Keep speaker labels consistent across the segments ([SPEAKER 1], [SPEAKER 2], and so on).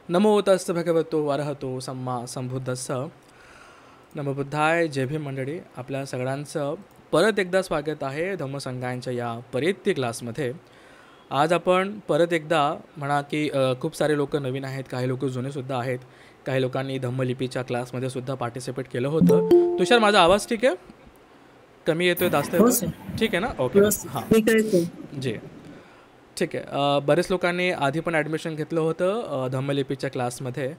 [SPEAKER 1] नमो तस् भगवतो वरहतो सम्मा संबुद्धस्स. नमोबुद्धाय. जय भीम मंडळी. आपल्या सगळ्यांचं परत एकदा स्वागत आहे धम्मसंगायनच्या या परेत्य क्लासमध्ये. आज आपण परत एकदा म्हणा की खूप सारे लोक नवीन आहेत, काही लोक जुनेसुद्धा आहेत, काही लोकांनी धम्मलिपीच्या क्लासमध्ये सुद्धा पार्टिसिपेट केलं होतं. तुषार, माझा आवाज ठीक आहे? कमी येतोय, जास्त येतोय? ठीक आहे ना? ओके, हां जी, ठीक आहे. बरेच लोकांनी आधी पण ॲडमिशन घेतलं होतं धम्मलिपीच्या क्लासमध्ये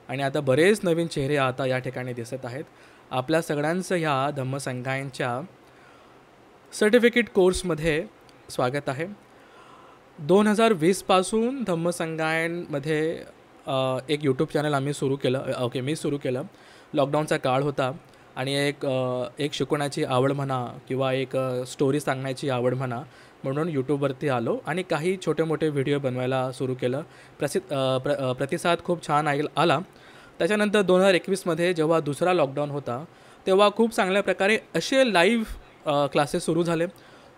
[SPEAKER 1] आणि आता बरेच नवीन चेहरे आता या ठिकाणी दिसत आहेत. आपल्या सगळ्यांचं ह्या धम्मसंगायनच्या सर्टिफिकेट कोर्समध्ये स्वागत आहे. 2020पासून धम्मसंगायनमध्ये एक यूट्यूब चॅनल आम्ही सुरू केलं. मी सुरू केलं. लॉकडाऊनचा काळ होता आणि एक शिकवण्याची आवड म्हणा किंवा एक स्टोरी सांगण्याची आवड म्हणा म्हणून यूट्यूबवरती आलो आणि काही छोटे मोठे व्हिडिओ बनवायला सुरू केलं. प्रतिसाद खूप छान आला. त्याच्यानंतर 2021मध्ये जेव्हा दुसरा लॉकडाऊन होता तेव्हा खूप चांगल्या प्रकारे असे लाईव्ह क्लासेस सुरू झाले.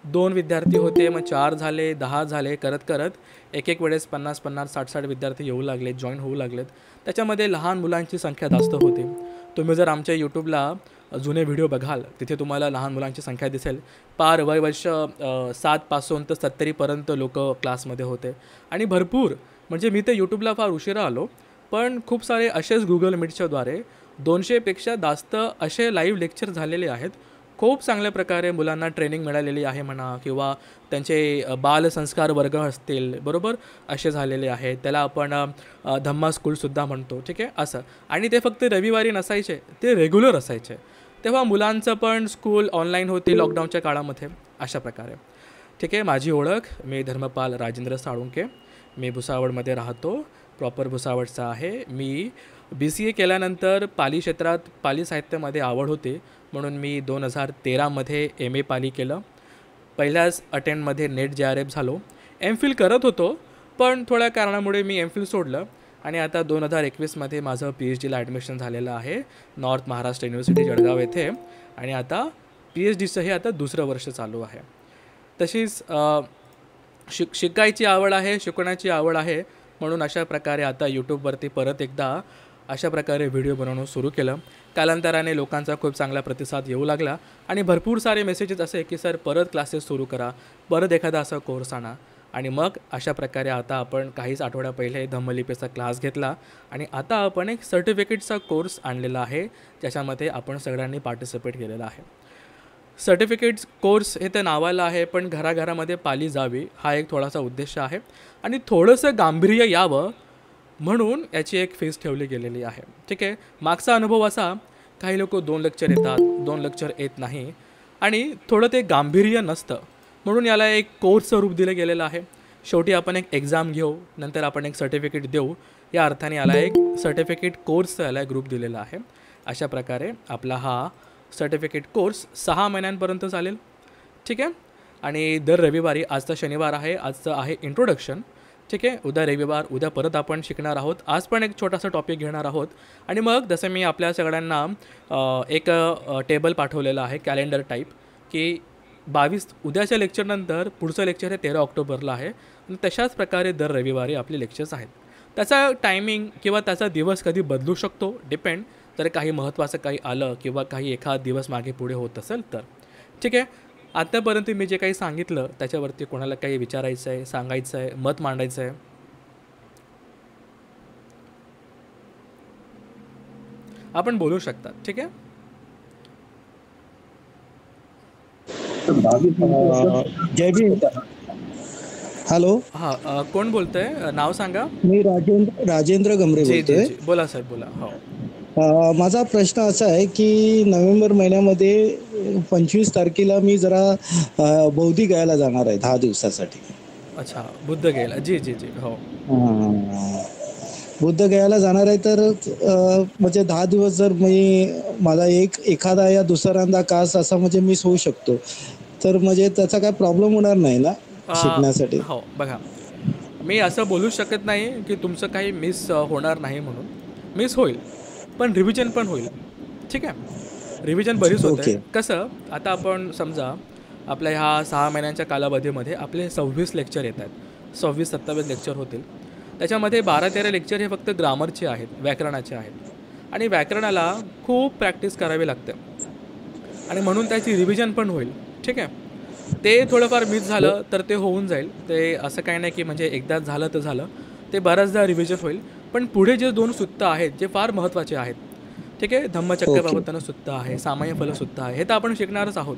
[SPEAKER 1] 2 विद्यार्थी होते, मग 4 झाले, 10 झाले, करत करत एक वेळेस 50-50, 60-60 विद्यार्थी येऊ लागले, जॉईन होऊ लागलेत. त्याच्यामध्ये लहान मुलांची संख्या जास्त होती. तुम्ही जर आमच्या यूट्यूबला जुने व्हिडिओ बघाल तिथे तुम्हाला लहान मुलांची संख्या दिसेल. पार वर्ष 7 तर 70पर्यंत लोक क्लासमध्ये होते आणि भरपूर, म्हणजे मी तर यूट्यूबला फार उशिरा आलो, पण खूप सारे असेच गुगल मीटच्याद्वारे 200पेक्षा जास्त असे लाईव्ह लेक्चर झालेले आहेत. खूप चांगल्या प्रकारे मुलांना ट्रेनिंग मिळालेली आहे म्हणा किंवा त्यांचे बालसंस्कार वर्ग असतील, बरोबर, असे झालेले आहेत. त्याला आपण धम्मा स्कूलसुद्धा म्हणतो, ठीक आहे, असं. आणि ते फक्त रविवारी नसायचे, ते रेग्युलर असायचे. तेव्हा मुलांचं पण स्कूल ऑनलाईन होती लॉकडाऊनच्या काळामध्ये, अशा प्रकारे. ठीक आहे. माझी ओळख, मी धर्मपाल राजेंद्र साळुंके. मी भुसावळमध्ये राहतो, प्रॉपर भुसावळचा आहे. मी BCA केल्यानंतर पाली क्षेत्रात पाली साहित्यामध्ये आवड होती म्हणून मी 2013मध्ये MA पाली केलं. पहिल्याच अटेम्प्टमध्ये नेट JRF झालो. MPhil करत होतो पण थोड्या कारणामुळे मी MPhil सोडलं आणि आता 2021मध्ये माझं PhDला ॲडमिशन झालेलं आहे नॉर्थ महाराष्ट्र युनिव्हर्सिटी जळगाव येथे आणि आता PhDचंही आता दुसरं वर्ष चालू आहे. तशीच शिकायची आवड आहे, शिकवण्याची आवड आहे म्हणून अशा प्रकारे आता यूट्यूबवरती परत एकदा अशा प्रकारे व्हिडिओ बनवणं सुरू केलं. कालांतराने लोकांचा खूप चांगला प्रतिसाद येऊ लागला आणि भरपूर सारे मेसेजेस असे की सर परत क्लासेस सुरू करा, परत एखादा असा कोर्स आणा. आणि मग अशा प्रकारे आता आपण काहीच आठवड्या पहिले धम्मलिपीचा क्लास घेतला आणि आता आपण एक सर्टिफिकेटचा कोर्स आणलेला आहे ज्याच्यामध्ये आपण सगळ्यांनी पार्टिसिपेट केलेला आहे. सर्टिफिकेट्स कोर्स हे तर नावाला आहे पण घराघरामध्ये पाली जावी हा एक थोडासा उद्देश आहे आणि थोडंसं गांभीर्य यावं म्हणून याची एक फीस ठेवली गेलेली आहे. ठीक आहे. मागचा अनुभव असा, काही लोक 2 लेक्चर येतात, 2 लेक्चर येत नाही आणि थोडं ते गांभीर्य नसतं म्हणून याला एक कोर्सचं रूप दिलं गेलेलं आहे. शेवटी आपण एक एक्झाम घेऊ, नंतर आपण एक सर्टिफिकेट देऊ, या अर्थाने याला एक सर्टिफिकेट कोर्सचं याला एक रूप दिलेलं आहे. अशा प्रकारे आपला हा सर्टिफिकेट कोर्स 6 महिन्यांपर्यंत चालेल. ठीक आहे. आणि दर रविवारी, आजचा शनिवार आहे, आजचं आहे इंट्रोडक्शन, ठीक आहे, उद्या रविवार, उद्या परत आपण शिकणार आहोत. आज पण एक छोटासा टॉपिक घेणार आहोत आणि मग जसं मी आपल्या सगळ्यांना एक टेबल पाठवलेलं आहे कॅलेंडर टाईप की 22 उद्याच्या लेक्चरनंतर पुढचं लेक्चर हे 13 ऑक्टोबरला आहे आणि तशाच प्रकारे दर रविवारी आपले लेक्चर्स आहेत. त्याचा टायमिंग किंवा त्याचा दिवस कधी बदलू शकतो, डिपेंड, जर काही महत्त्वाचं काही आलं किंवा काही एखाद दिवस मागे पुढे होत असेल तर. ठीक आहे. आत्तापर्यंत मी जे काही सांगितलं त्याच्यावरती कोणाला काही विचारायचं आहे, सांगायचं आहे, मत मांडायचं आहे? आपण बोलू शकतात. ठीक आहे.
[SPEAKER 2] जय भीम. हॅलो,
[SPEAKER 1] हां, कोण बोलतंय? नाव सांगा.
[SPEAKER 2] मी राजेंद्र गमरे बोलतोय.
[SPEAKER 1] बोला साहेब, बोला. हो.
[SPEAKER 2] माझा प्रश्न असा आहे की नोव्हेंबर महिन्यामध्ये 25 तारखेला मी जरा बौद्धी गायला जाणार आहे 10 दिवसासाठी.
[SPEAKER 1] अच्छा, बुद्ध गयाला. जी जी जी. हो.
[SPEAKER 2] बुद्ध गयाला जाणार आहे तर म्हणजे 10 दिवस जर मला एखादा या दुसऱ्यांदा कास असा म्हणजे मिस होऊ शकतो, तर म्हणजे त्याचा काय प्रॉब्लेम होणार नाही ना शिकण्यासाठी?
[SPEAKER 1] हो, बघा, मी असं बोलू शकत नाही की तुमचं काही मिस होणार नाही म्हणून. मिस होईल पण रिव्हिजन पण होईल. ठीक आहे. रिव्हिजन बरीच होते. कसं, आता आपण समजा आपल्या ह्या 6 महिन्यांच्या कालावधीमध्ये आपले 26 लेक्चर येत आहेत, 26-27 लेक्चर होतील. त्याच्यामध्ये 12-13 लेक्चर हे फक्त ग्रामरचे आहेत, व्याकरणाचे आहेत. आणि व्याकरणाला खूप प्रॅक्टिस करावी लागते आणि म्हणून त्याची रिव्हिजन पण होईल. ठीक आहे. ते थोडंफार मिस झालं तर ते होऊन जाईल. ते असं काही नाही की म्हणजे एकदाच झालं तर झालं. ते बऱ्याचदा रिव्हिजन होईल. पण पुढे जे 2 सुत्त आहेत जे फार महत्त्वाचे आहेत. ठीक आहे.
[SPEAKER 2] ओके.
[SPEAKER 1] धम्मचक्र सुत्त आहे, सामाय्य फलसुत्त आहे. हे तर आपण शिकणारच आहोत.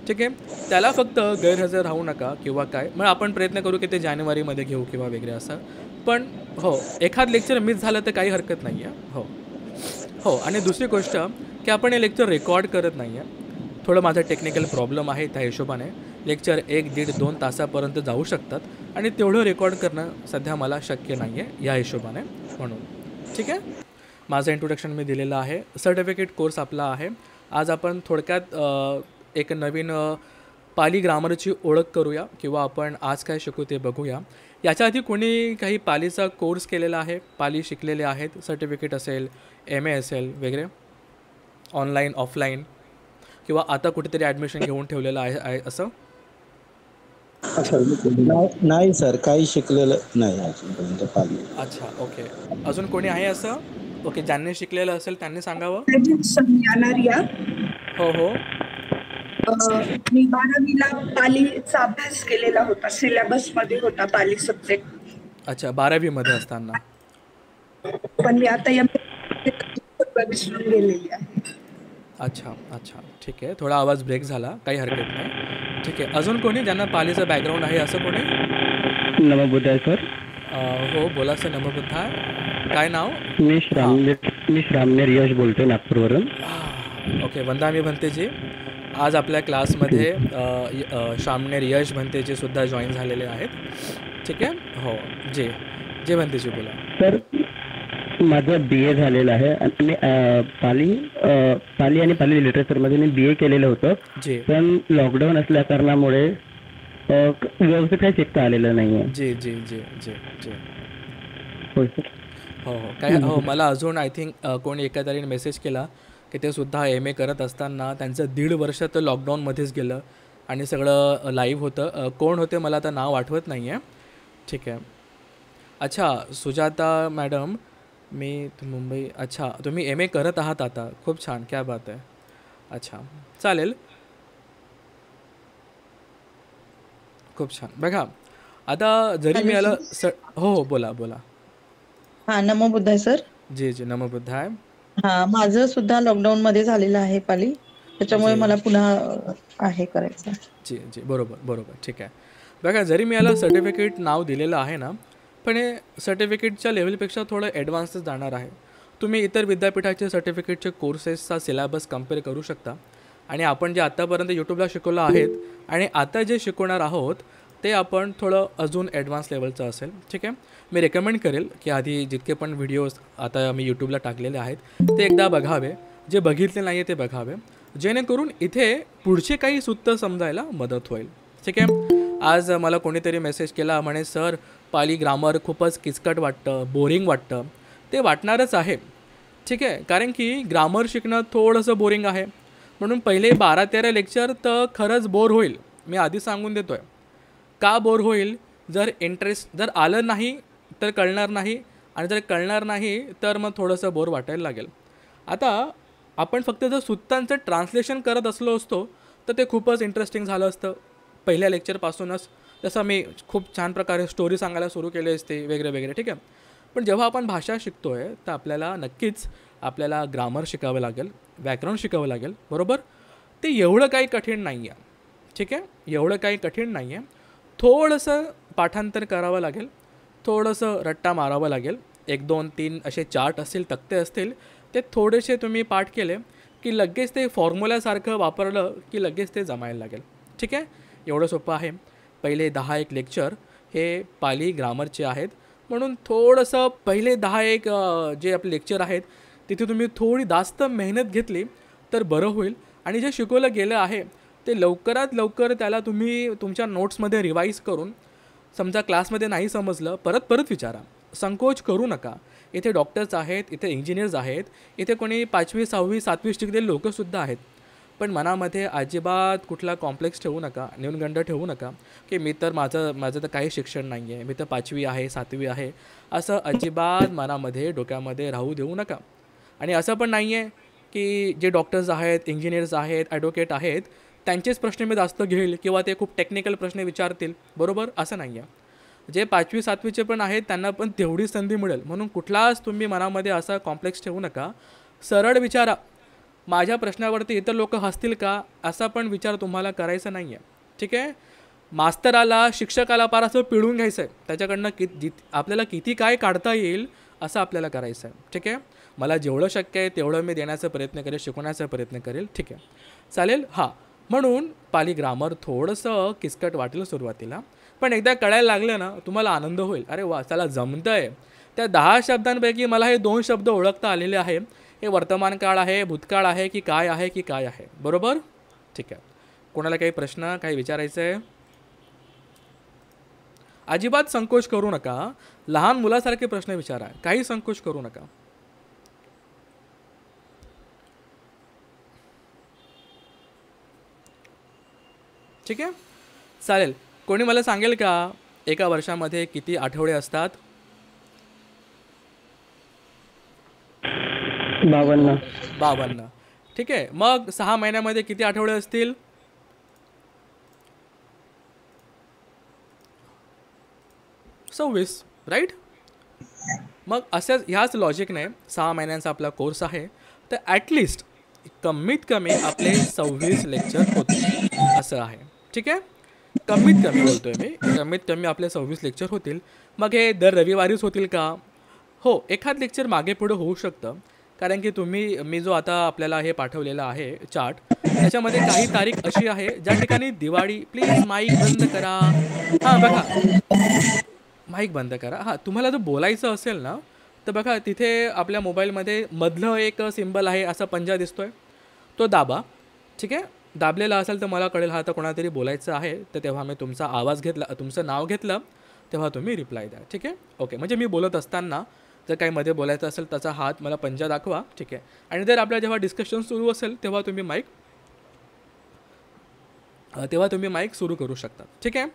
[SPEAKER 1] ठीक आहे. त्याला फक्त गैरहजर राहू नका किंवा काय. मग आपण प्रयत्न करू की ते जानेवारीमध्ये घेऊ किंवा वगैरे असं. पण हो, एखाद लेक्चर मिस झालं तर काही हरकत नाही आहे. हो हो. आणि दुसरी गोष्ट की आपण हे लेक्चर रेकॉर्ड करत नाही आहे. थोडं माझा टेक्निकल प्रॉब्लेम आहे, त्या हिशोबाने लेक्चर 1-1.5-2 तासापर्यंत जाऊ शकतात आणि तेवढं रेकॉर्ड करणं सध्या मला शक्य नाही आहे या हिशोबाने, म्हणून. ठीक आहे. माझं इंट्रोडक्शन मी दिलेलं आहे. सर्टिफिकेट कोर्स आपला आहे. आज आपण थोडक्यात एक नवीन पाली ग्रामरची ओळख करूया किंवा आपण आज काय शिकू ते बघूया. याच्या आधी कोणी काही पालीचा कोर्स केलेला आहे, पाली शिकलेले आहेत, सर्टिफिकेट असेल, MA असेल वगैरे, ऑनलाईन ऑफलाईन, किंवा आता कुठेतरी ॲडमिशन घेऊन ठेवलेलं आहे असं?
[SPEAKER 2] नाही सर, काही शिकलेलं नाही अजूनपर्यंत पाली.
[SPEAKER 1] अच्छा, ओके. अजून कोणी आहे असं? ओके, ज्यांनी शिकलेलं असेल त्यांनी सांगावं.
[SPEAKER 3] संज्ञानारिया.
[SPEAKER 1] हो हो.
[SPEAKER 3] मी 12वीला पालीचा अभ्यास केलेला होता, सिलेबसमध्ये होता पाली सब्जेक्ट.
[SPEAKER 1] अच्छा, 12वीमध्ये असताना.
[SPEAKER 3] पण मी आता विसरून गेलेली आहे.
[SPEAKER 1] अच्छा अच्छा, ठीक आहे. थोडा आवाज ब्रेक झाला, काही हरकत नाही. ठीक आहे. अजून कोणी ज्यांना पालीचं बॅकग्राऊंड आहे असं कोणी?
[SPEAKER 4] नमोबुद्धाय सर.
[SPEAKER 1] हो, बोला सर. नमोबुद्धाय. काय नाव?
[SPEAKER 4] मी श्रामनेर यश बोलतोय नागपूरवरून.
[SPEAKER 1] ओके. वंदामी भंतेजी. आज आपल्या क्लासमध्ये श्रामनेर यश भंतेजी सुद्धा जॉईन झालेले आहेत. ठीक आहे. हो, जे भंतेजी बोला.
[SPEAKER 4] सर, माझं BA झालेलं आहे आणि पाली आणि पाली लिटरेचरमध्ये मी BA केलेलं होतं.
[SPEAKER 1] जी
[SPEAKER 4] पण लॉकडाऊन असल्या कारणामुळे व्यवस्थित काही शिकता आलेलं नाही आहे.
[SPEAKER 1] जी जी जी जी जी
[SPEAKER 4] होय सर.
[SPEAKER 1] हो हो. काय हो, मला अजून आय थिंक कोणी एखाद्याने मेसेज केला की ते सुद्धा MA करत असताना त्यांचं 1.5 वर्ष तर लॉकडाऊनमध्येच गेलं आणि सगळं लाईव्ह होतं. कोण होते मला आता नाव आठवत नाही आहे. ठीक आहे. अच्छा, सुजाता मॅडम, मी मुंबई. अच्छा, तुम्ही MA करत आहात आता. खूप छान, क्या बात आहे. अच्छा, चालेल. खूप छान. बघा, आता जरी मी आलं हो हो, बोला बोला.
[SPEAKER 5] हा, नमो बुद्धाय सर.
[SPEAKER 1] जी जी, नमो बुद्धाय.
[SPEAKER 5] हा, माझं सुद्धा लॉकडाऊन मध्ये झालेलं आहे पाली, त्याच्यामुळे
[SPEAKER 1] जी
[SPEAKER 5] मला पुन्हा आहे करायचं.
[SPEAKER 1] जी जी, बरोबर बरोबर. ठीक आहे. बघा, जरी मी याला सर्टिफिकेट नाव दिलेलं आहे ना, पण हे सर्टिफिकेटच्या लेवलपेक्षा थोडं ॲडव्हान्सच जाणार आहे. तुम्ही इतर विद्यापीठाचे सर्टिफिकेटचे कोर्सेसचा सिलेबस कम्पेअर करू शकता आणि आपण जे आत्तापर्यंत यूट्यूबला शिकवलं आहेत आणि आता जे शिकवणार आहोत ते आपण थोडं अजून ॲडव्हान्स लेवलचं असेल. ठीक आहे. मी रेकमेंड करेल की आधी जितके पण व्हिडिओज आता मी यूट्यूबला टाकलेले आहेत ते एकदा बघावे. जे बघितले नाही आहे ते बघावे, जेणेकरून इथे पुढचे काही सूत्र समजायला मदत होईल. ठीक आहे. आज मला कोणीतरी मेसेज केला, म्हणे सर पाली ग्रामर खूपच किचकट वाटतं, बोरिंग वाटतं. ते वाटणारच आहे. ठीक आहे. कारण की ग्रामर शिकणं थोडंसं बोरिंग आहे. म्हणून पहिले 12-13 लेक्चर तर खरंच बोर होईल. मी आधी सांगून देतो आहे. का बोर होईल? जर आलं नाही तर कळणार नाही आणि जर कळणार नाही तर मग थोडंसं बोर वाटायला लागेल. आता आपण फक्त जर सूत्रांचं ट्रान्सलेशन करत असतो तर ते खूपच इंटरेस्टिंग झालं असतं पहिल्या लेक्चरपासूनच. जसं मी खूप छान प्रकारे स्टोरी सांगायला सुरू केली असते वगैरे वगैरे. ठीक आहे. पण जेव्हा आपण भाषा शिकतो आहे तर आपल्याला नक्कीच ग्रामर शिकावं लागेल, व्याकरण शिकावं लागेल, बरोबर. ते एवढं काही कठीण नाही आहे. ठीक आहे. एवढं काही कठीण नाही आहे. थोडंसं पाठांतर करावं लागेल, थोडंसं रट्टा मारावं लागेल. 1, 2, 3 असे चार्ट असतील, तक्ते असतील, ते थोडेसे तुम्ही पाठ केले की लगेच ते फॉर्म्युल्यासारखं वापरलं की लगेच ते जमायला लागेल. ठीक आहे. एवढं सोपं आहे. पहिले 10-1 लेक्चर हे पाली ग्रामरचे आहेत, म्हणून थोडंसं पहिले 10-1 जे आपले लेक्चर आहेत तिथे तुम्ही थोडी जास्त मेहनत घेतली तर बरं होईल. आणि जे शिकवलं गेलं आहे ते लवकरात लवकर त्याला तुम्ही तुमच्या नोट्समध्ये रिवाईज करून, समजा क्लासमध्ये नाही समजलं परत विचारा. संकोच करू नका. इथे डॉक्टर्स आहेत, इथे इंजिनियर्स आहेत, इथे कोणी 5वी 6वी 7वी शिकलेले लोकंसुद्धा आहेत. पण मनामध्ये अजिबात कुठला कॉम्प्लेक्स ठेवू नका, न्यूनगंड ठेवू नका की मी तर माझं तर काही शिक्षण नाही आहे, मी तर 5वी आहे 7वी आहे, असं अजिबात मनामध्ये डोक्यामध्ये राहू देऊ नका. आणि असं पण नाही आहे की जे डॉक्टर्स आहेत, इंजिनियर्स आहेत, ॲडव्होकेट आहेत त्यांचेच प्रश्न मी जास्त घेईल किंवा ते खूप टेक्निकल प्रश्न विचारतील, बरोबर, असं नाही आहे. जे 5वी 7वीचे पण आहेत त्यांना पण तेवढीच संधी मिळेल. म्हणून कुठलाच तुम्ही मनामध्ये असा कॉम्प्लेक्स ठेवू नका. सरळ विचारा. माझ्या प्रश्नावरती इतर लोक हसतील का असा पण विचार तुम्हाला करायचा नाही आहे. ठीक आहे. मास्तराला शिक्षकाला पार असं पिळून घ्यायचं आहे, त्याच्याकडनं आपल्याला किती काय काढता येईल असं आपल्याला करायचं आहे. ठीक आहे. मला जेवढं शक्य आहे तेवढं मी देण्याचा प्रयत्न करेल, शिकवण्याचा प्रयत्न करेल. ठीक आहे, चालेल. हां, म्हणून पाली ग्रामर थोडंसं किचकट वाटेल सुरुवातीला, पण एकदा कळायला लागलं ना तुम्हाला आनंद होईल. अरे वा, चला जमतं आहे. त्या 10 शब्दांपैकी मला हे 2 शब्द ओळखता आलेले आहे. हे वर्तमान काळ आहे, भूतकाळ आहे की काय आहे की काय आहे, बरोबर. ठीक आहे. कोणाला काही प्रश्न काही विचारायचं आहे? अजिबात संकोच करू नका. लहान मुलासारखे प्रश्न विचारा, काही संकोच करू नका. ठीक आहे, चालेल. कोणी मला सांगेल का एका वर्षामध्ये किती आठवडे असतात? 52. ठीक आहे. मग 6 महिन्यामध्ये किती आठवडे असतील? 26, राईट. मग असंच ह्याच लॉजिकने 6 महिन्यांचा आपला कोर्स आहे, तर ॲटलिस्ट कमीत कमी आपले 26 लेक्चर होतील असं आहे. ठीक आहे. कमीत कमी बोलतोय मी, कमीत कमी आपले 26 लेक्चर होतील. मग हे दर रविवारीच होतील का? हो, एखाद लेक्चर मागे पुढे होऊ शकतं, कारण की मी जो आता आपल्याला हे पाठवलेला आहे चार्ट, त्याच्यामध्ये काही तारीख अशी आहे ज्या ठिकाणी दिवाळी. प्लीज माईक बंद करा. हां बघा, माईक बंद करा. हां, तुम्हाला जर बोलायचं असेल ना तर बघा तिथे आपल्या मोबाईलमध्ये मधलं एक सिम्बल आहे, असा पंजा दिसतोय, तो दाबा. ठीक आहे. दाबलेला असेल तर मला कळेल हा तर कोणातरी बोलायचं आहे, तर तेव्हा मी तुमचा आवाज घेतला, तुमचं नाव घेतलं, तेव्हा तुम्ही रिप्लाय द्या. ठीक आहे. ओके, म्हणजे मी बोलत असताना जर काही मध्ये बोलायचं असेल त्याचा हात मला पंजा दाखवा. ठीक आहे. आणि जर आपल्या जेव्हा डिस्कशन सुरू असेल तेव्हा तुम्ही माईक सुरू करू शकता. ठीक आहे.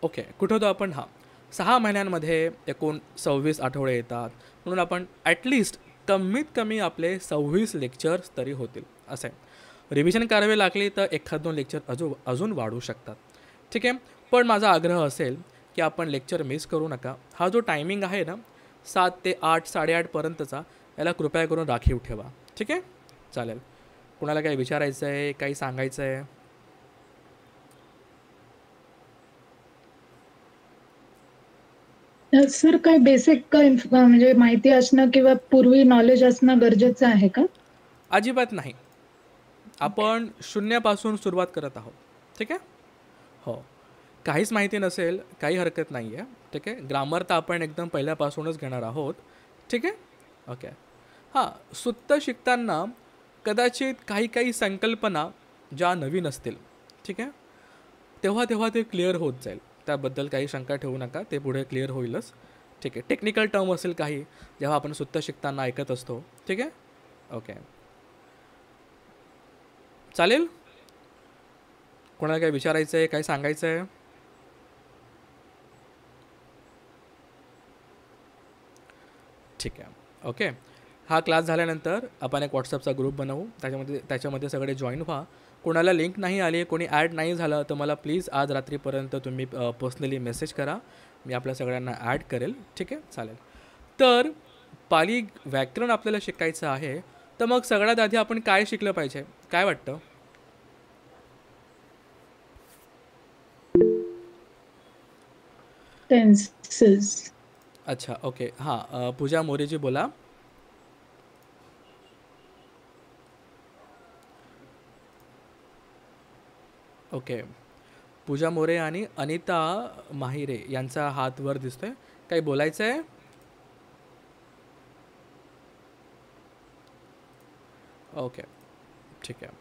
[SPEAKER 1] ओके, कुठं होतो आपण? हां, 6 महिन्यांमध्ये एकूण 26 आठवडे येतात, म्हणून आपण ॲटलिस्ट कमीत कमी आपले 26 लेक्चर्स तरी होतील असं आहे. रिव्हिजन करावी लागली तर 1-2 लेक्चर अजून वाढू शकतात. ठीक आहे. पण माझा आग्रह असेल की आपण लेक्चर मिस करू नका. हा जो टायमिंग आहे ना 7 ते 8, 8:30पर्यंतचा, याला कृपया करून राखीव ठेवा. ठीक आहे, चालेल. कोणाला काही विचारायचं आहे, काही सांगायचं आहे?
[SPEAKER 6] सर काय बेसिक काय म्हणजे माहिती असणं किंवा पूर्वी नॉलेज असणं गरजेचं आहे का?
[SPEAKER 1] अजिबात नाही. आपण शून्यापासून सुरुवात करत आहोत. ठीक आहे. हो, काहीच माहिती नसेल काही हरकत नाही आहे. ठीक आहे. ग्रामर तर आपण एकदम पहिल्यापासूनच घेणार आहोत. ठीक आहे. ओके. हां, सुत्त शिकताना कदाचित काही संकल्पना ज्या नवीन असतील, ठीक आहे, तेव्हा ते क्लिअर होत जाईल. त्याबद्दल काही शंका ठेवू नका, ते पुढे क्लिअर होईलच. ठीक आहे. टेक्निकल टर्म असेल काही जेव्हा आपण सुत्त शिकताना ऐकत असतो. ठीक आहे. ओके, चालेल. कोणाला काही विचारायचं आहे, काही सांगायचं आहे? ठीक आहे. ओके, हा क्लास झाल्यानंतर आपण एक व्हॉट्सअपचा ग्रुप बनवू, त्याच्यामध्ये सगळे जॉईन व्हा. कोणाला लिंक नाही आली, कोणी ॲड नाही झालं तर मला प्लीज आज रात्रीपर्यंत तुम्ही पर्सनली मेसेज करा, मी आपल्या सगळ्यांना ॲड करेल. ठीक आहे, चालेल. तर पाली व्याकरण आपल्याला शिकायचं आहे, तर मग सगळ्यात आधी आपण काय शिकलं पाहिजे, काय वाटतं?
[SPEAKER 6] टेन्सेस.
[SPEAKER 1] अच्छा, ओके. हां, पूजा मोरेजी बोला. ओके, पूजा मोरे आणि अनिता माहिरे यांचा हात वर दिसतोय. काही बोलायचं आहे? ओके, ठीक आहे.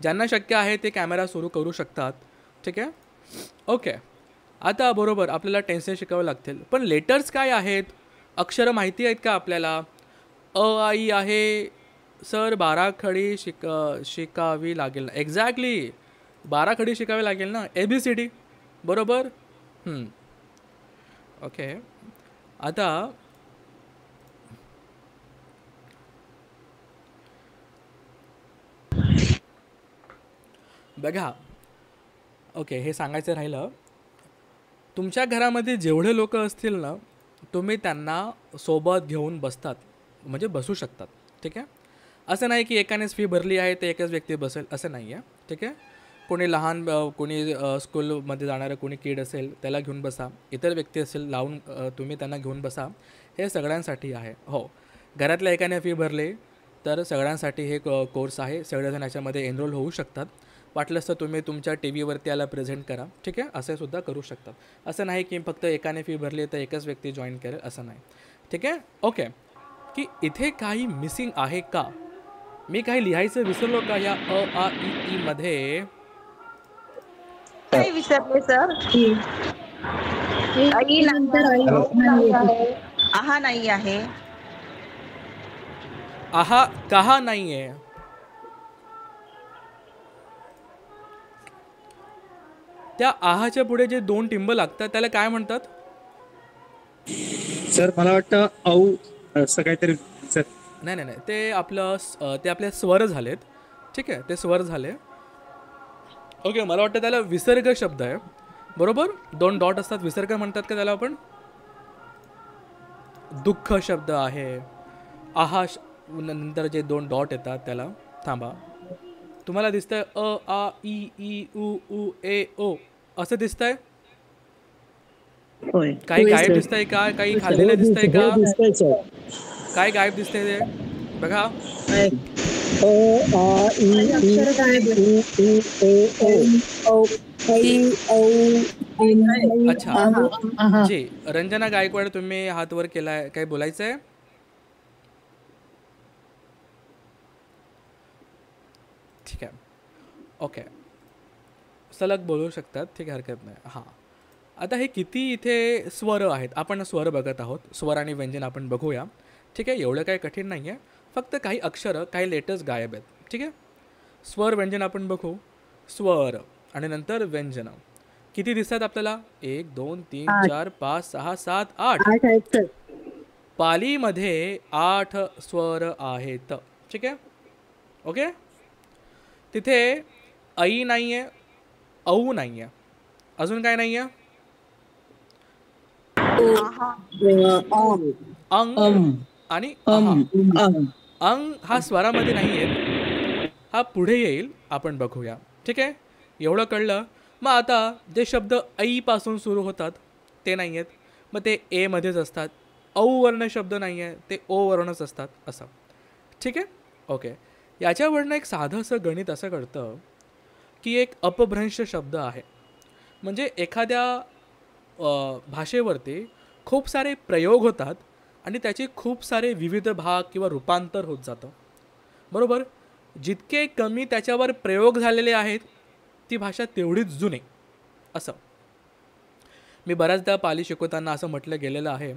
[SPEAKER 1] ज्यांना शक्य आहे ते कॅमेरा सुरू करू शकतात. ठीक आहे. ओके, आता बरोबर आपल्याला टेन्सेस शिकावे लागतील, पण लेटर्स काय आहेत अक्षरं माहिती आहेत का आपल्याला? अ आई आहे सर, 12 खडी शिकावी लागेल ना. एक्झॅक्टली 12 खडी शिकावी लागेल ना. ABCD बरोबर. ओके. आता बघा, ओके, हे सांगायचं राहिलं. तुमच्या घरामध्ये जेवढे लोक असतील ना, तुम्ही त्यांना सोबत घेऊन बसतात, म्हणजे बसू शकतात. ठीक आहे. असं नाही की एकानेच फी भरली आहे तर एकच व्यक्ती बसेल, असं नाही आहे. ठीक आहे. कोणी लहान कोणी स्कूलमध्ये जाणारं कोणी किड असेल त्याला घेऊन बसा, इतर व्यक्ती असेल लावून तुम्ही त्यांना घेऊन बसा. हे सगळ्यांसाठी आहे. हो, घरातल्या एकाने फी भरली तर सगळ्यांसाठी हे कोर्स आहे. सगळेजण याच्यामध्ये एनरोल होऊ शकतात. वाटलंच तर तुम्ही तुमच्या टी व्हीवरती याला प्रेझेंट करा. ठीक आहे. असे सुद्धा करू शकतात. असं नाही की फक्त एकाने फी भरली तर एकच व्यक्ती जॉईन करेल, असं नाही. ठीक आहे. ओके. की इथे काही मिसिंग आहे का? मी काही लिहायचं विसरलो का या अ आ इ ई मध्ये?
[SPEAKER 5] काय विसरले सर? आई
[SPEAKER 6] नंतर आई
[SPEAKER 5] नाही
[SPEAKER 6] नाही
[SPEAKER 5] आहे. आहा नाही आहे.
[SPEAKER 1] आहा कहा नाही आहे? त्या आहाच्या पुढे जे 2 टिंब लागतात त्याला काय म्हणतात?
[SPEAKER 7] सर मला वाटतं असं काहीतरी सर.
[SPEAKER 1] नाही नाही नाही, ते आपले स्वर झालेत. ठीक आहे, ते स्वर झाले. ओके, मला वाटतं त्याला विसर्ग शब्द आहे. बरोबर. 2 डॉट असतात, विसर्ग म्हणतात का त्याला आपण? दुःख शब्द आहे. आहा नंतर जे 2 डॉट येतात त्याला, थांबा, तुम्हाला दिसतंय अ आ इ ई उ ऊ ए ओ असं दिसतंय? काही गायब दिसतंय का? काही खाल्लेलं दिसतंय का?
[SPEAKER 2] दिसतंय सर.
[SPEAKER 1] काय गायब दिसतंय ते बघा.
[SPEAKER 2] अ आ इ ई
[SPEAKER 6] अक्षर गायब आहे.
[SPEAKER 2] उ ए ओ.
[SPEAKER 1] अच्छा
[SPEAKER 6] आहा.
[SPEAKER 1] जी, रंजना गायकवाड, तुम्ही हात वर केलाय, काही बोलायचं आहे? ठीक आहे. ओके, सलग बोलू शकतात. ठीक आहे, हरकत नाही. हां, आता हे किती इथे स्वर आहेत, आपण स्वर बघत आहोत. स्वर आणि व्यंजन आपण बघूया. ठीक आहे, एवढं काही कठीण नाही आहे. फक्त काही अक्षरं, काही लेटर्स गायब आहेत. ठीक आहे. स्वर व्यंजन आपण बघू. स्वर आणि नंतर व्यंजन किती दिसतात आपल्याला? 1 2 3 4 5 6 7 8. पालीमध्ये 8 स्वर आहेत. ठीक आहे. ओके. तिथे ऐ नाही आहे, औ नाही आहे. अजून काय नाही आहे? अंग आणि अंग हा स्वरामध्ये नाही आहे, हा पुढे येईल, आपण बघूया. ठीक आहे, एवढं कळलं. मग आता जे शब्द ऐपासून सुरू होतात ते नाही आहेत, मग ते एमध्येच असतात. औ वर्ण शब्द नाही आहे, ते ओ वर्णच असतात, असं. ठीक आहे. ओके, याच्यावरनं एक साधं असं गणित असं कळतं की एक अपभ्रंश शब्द आहे. म्हणजे एखाद्या भाषेवरती खूप सारे प्रयोग होतात आणि त्याचे खूप सारे विविध भाग किंवा रूपांतर होत जातं. बरोबर. जितके कमी त्याच्यावर प्रयोग झालेले आहेत ती भाषा तेवढीच जुनी, असं. मी बऱ्याचदा पाली शिकवताना असं म्हटलं गेलेलं आहे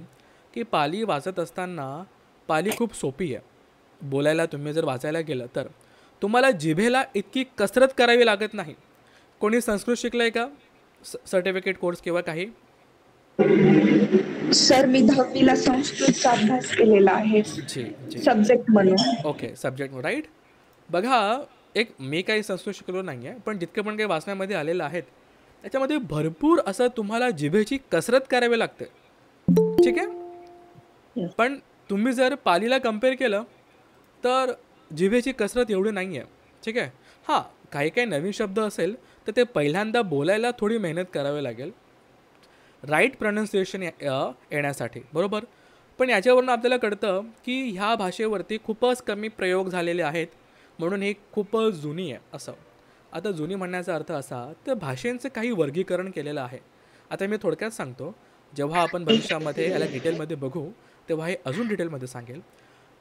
[SPEAKER 1] की पाली वाचत असताना पाली खूप सोपी आहे. बोलायला तुम्ही जर वाचायला गेलं तर तुम्हाला जिभेला इतकी कसरत करावी लागत नाही. कोणी संस्कृत शिकलं आहे का? सर्टिफिकेट कोर्स किंवा काही?
[SPEAKER 3] सर मी 10वीला संस्कृतचा अभ्यास केलेला आहे, सब्जेक्ट म्हणून.
[SPEAKER 1] Okay, subject, right. बघा, एक मी काही संस्कृत शिकलो नाही आहे, पण जितकं पण काही वाचण्यामध्ये आलेलं आहेत त्याच्यामध्ये भरपूर असं तुम्हाला जिभेची कसरत करावी लागते. ठीक आहे. पण तुम्ही जर पालीला कम्पेअर केलं तर जिभेची कसरत एवढी नाही आहे. ठीक आहे. हां, काही काही नवीन शब्द असेल तर ते पहिल्यांदा बोलायला थोडी मेहनत करावी लागेल, राईट प्रोनाऊन्सिएशन येण्यासाठी. बरोबर. पण याच्यावरून आपल्याला कळतं की ह्या भाषेवरती खूपच कमी प्रयोग झालेले आहेत, म्हणून ही खूपच जुनी आहे, असं. आता जुनी म्हणण्याचा अर्थ असा तर भाषेंचं काही वर्गीकरण केलेलं आहे. आता मी थोडक्यात सांगतो, जेव्हा आपण भविष्यामध्ये याला डिटेलमध्ये बघू तेव्हा हे अजून डिटेलमध्ये सांगेल.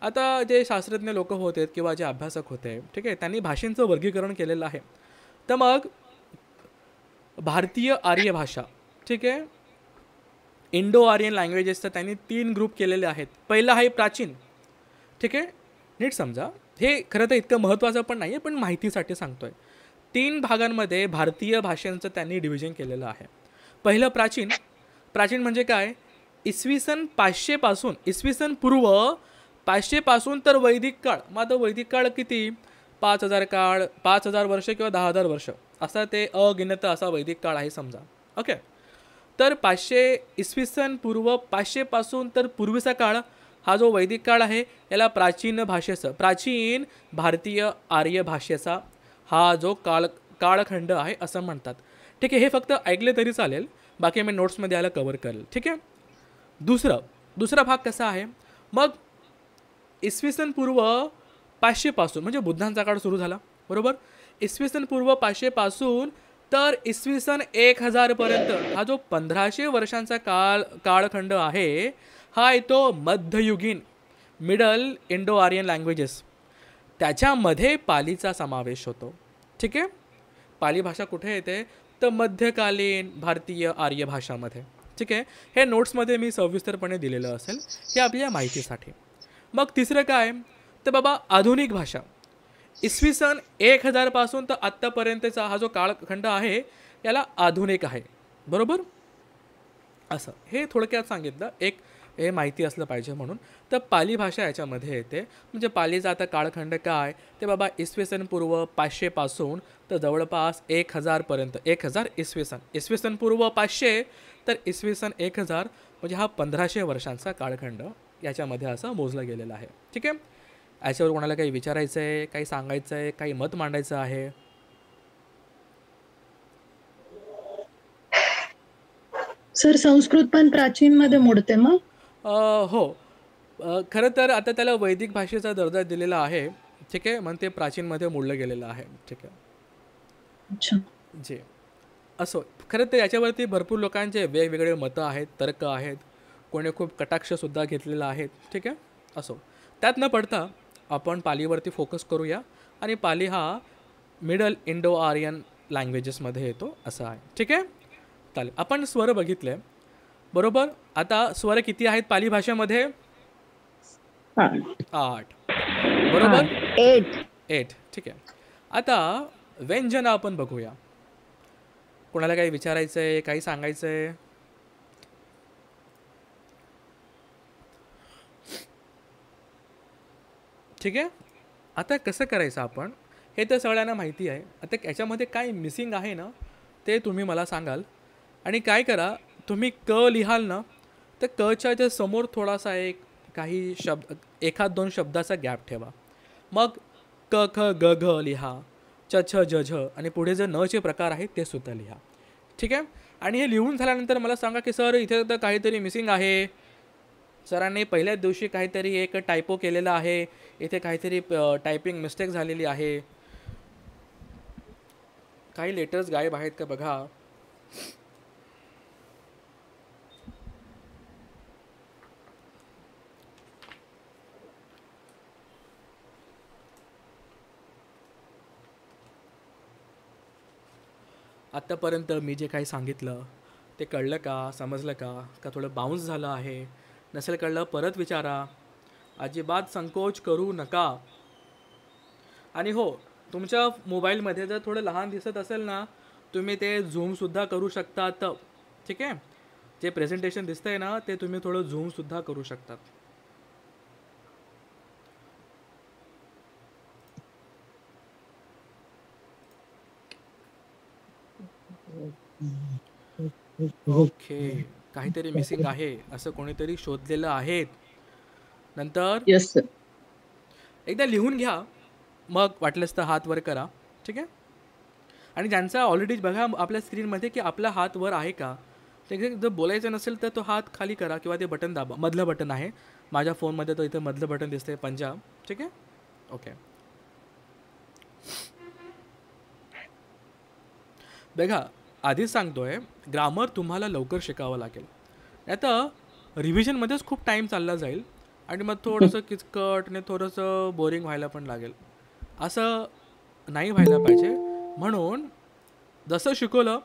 [SPEAKER 1] आता जे शास्त्रज्ञ लोक होते किंवा जे अभ्यासक होते, ठीक आहे, त्यांनी भाषेंचं वर्गीकरण केलेलं आहे. तर मग भारतीय आर्य भाषा, ठीक आहे, इंडो आर्यन लँग्वेजेसचं त्यांनी 3 ग्रुप केलेले आहेत. पहिलं आहे प्राचीन. ठीक आहे, नीट समजा. हे खरं तर इतकं महत्त्वाचं पण नाही आहे, पण माहितीसाठी सांगतो आहे. 3 भागांमध्ये भारतीय भाषांचं त्यांनी डिव्हिजन केलेलं आहे. पहिलं प्राचीन. प्राचीन म्हणजे काय? इसवी सन 500 पासून, इसवी सन पूर्व 500 पासून तर वैदिक काळ. मग आता वैदिक काळ किती? 5000 काळ, 5000 वर्ष किंवा 10,000 वर्ष असा ते अगिनत असा वैदिक काळ आहे समजा. ओके, तर 500 इसवी सन पूर्व 500 पासून तर पूर्वीचा काळ हा जो वैदिक काळ आहे याला प्राचीन भाषेचं, प्राचीन भारतीय आर्य भाषेचा हा जो काळखंड आहे असं म्हणतात. ठीक आहे, हे फक्त ऐकले तरी चालेल, बाकी मी नोट्समध्ये याला कवर करेल. ठीक आहे. दुसरा भाग कसा आहे? मग इसवी सन पूर्व 500 पासून म्हणजे बुद्धांचा काळ सुरू झाला, बरोबर. इसवी सन पूर्व 500 पासून तर इसवी सन 1000 पर्यंत हा जो 1500 वर्षांचा काळखंड आहे हा येतो मध्ययुगीन, मिडल इंडो आर्यन लँग्वेजेस. त्याच्यामध्ये पालीचा समावेश होतो. ठीक आहे, पाली भाषा कुठे येते? तर मध्यकालीन भारतीय आर्य भाषामध्ये. ठीक आहे, हे नोट्समध्ये मी सविस्तरपणे दिलेलं असेल, हे आपल्या माहितीसाठी. मग तिसरं काय? तर बाबा आधुनिक भाषा. इसवी सन 1000 पासून तर आत्तापर्यंतचा हा जो काळखंड आहे याला आधुनिक आहे, बरोबर. असं हे थोडक्यात सांगितलं, एक हे माहिती असलं पाहिजे म्हणून. तर पाली भाषा याच्यामध्ये येते. म्हणजे पालीचा आता काळखंड काय? ते बाबा इसवी सन पूर्व 500 पासून तर जवळपास 1000 पर्यंत. 1000 इसवी सन पूर्व 500 तर इसवी सन 1000 म्हणजे हा 1500 वर्षांचा काळखंड याच्यामध्ये असं मोजलं गेलेलं आहे. ठीक आहे, याच्यावर कोणाला काही विचारायचं आहे, काही सांगायचं आहे, काही मत मांडायचं आहे?
[SPEAKER 6] सर संस्कृत पण प्राचीन मध्ये मोडते मग?
[SPEAKER 1] हो, खरं तर आता त्याला वैदिक भाषेचा दर्जा दिलेला आहे. ठीक आहे, मग ते प्राचीनमध्ये मोडलं गेलेलं आहे. ठीक आहे,
[SPEAKER 6] अच्छा.
[SPEAKER 1] जे असो, खरं तर याच्यावरती भरपूर लोकांचे वेगवेगळे मतं आहेत, तर्क आहेत, कोणी खूप कटाक्षसुद्धा घेतलेला आहे. ठीक आहे, असो, त्यात न पडता आपण पालीवरती फोकस करूया. आणि पाली हा मिडल इंडो आर्यन लँग्वेजेसमध्ये येतो असं आहे. ठीक आहे, चालेल. आपण स्वर बघितले, बरोबर. आता स्वर किती आहेत पाली भाषेमध्ये? 8, बरोबर. 8. ठीक आहे. आता व्यंजन आपण बघूया. कोणाला काही विचारायचं आहे, काही सांगायचं आहे? ठीक आहे. आता कसं करायचं आपण, हे तर सगळ्यांना माहिती आहे. आता याच्यामध्ये काय मिसिंग आहे ना ते तुम्ही मला सांगाल. आणि काय करा, तुम्ही क लिहाल ना तर कच्या जे समोर थोडासा एक काही शब्द, 1-2 शब्दाचा गॅप ठेवा. मग क ख ग घ लिहा, च छ ज झ आणि पुढे जे न चे प्रकार आहेत ते सुद्धा लिहा. ठीक आहे. आणि हे लिहून झाल्यानंतर मला सांगा की सर इथे तर काहीतरी मिसिंग आहे, सरांनी पहिल्याच दिवशी काहीतरी एक टायपो केलेला आहे, इथे काहीतरी टायपिंग मिस्टेक झालेली आहे, काही लेटर्स गायब आहेत का बघा. आत्तापर्यंत मी जे काही सांगितलं ते कळलं का, समजलं का, का थोडं बाउन्स झालं आहे? नसेल कळलं परत विचारा, अजिबात संकोच करू नका. आणि हो, तुमच्या मोबाईलमध्ये जर थोडं लहान दिसत असेल ना, तुम्ही ते झूमसुद्धा करू शकतात. ठीक आहे, जे प्रेझेंटेशन दिसतं आहे ना ते तुम्ही थोडं झूमसुद्धा करू शकतात. ओके, काहीतरी मिसिंग आहे असं कोणीतरी शोधलेलं आहे. नंतर
[SPEAKER 5] येस सर.
[SPEAKER 1] एकदा लिहून घ्या, मग वाटलंच तर हात वर करा. ठीक आहे. आणि ज्यांचा ऑलरेडी बघा आपल्या स्क्रीनमध्ये की आपला हात वर आहे का, ते जर बोलायचं नसेल तर तो हात खाली करा किंवा ते बटन दाबा. मधलं बटन आहे माझ्या फोनमध्ये, तो इथे मधलं बटन दिसतंय पंजाब. ठीक आहे, ओके. बघा, आधीच सांगतोय, ग्रामर तुम्हाला लवकर शिकावं लागेल, नाही तर रिव्हिजनमध्येच खूप टाईम चालला जाईल आणि मग थोडंसं किचकट आणि थोडंसं बोरिंग व्हायला पण लागेल. असं नाही व्हायला पाहिजे. म्हणून जसं शिकवलं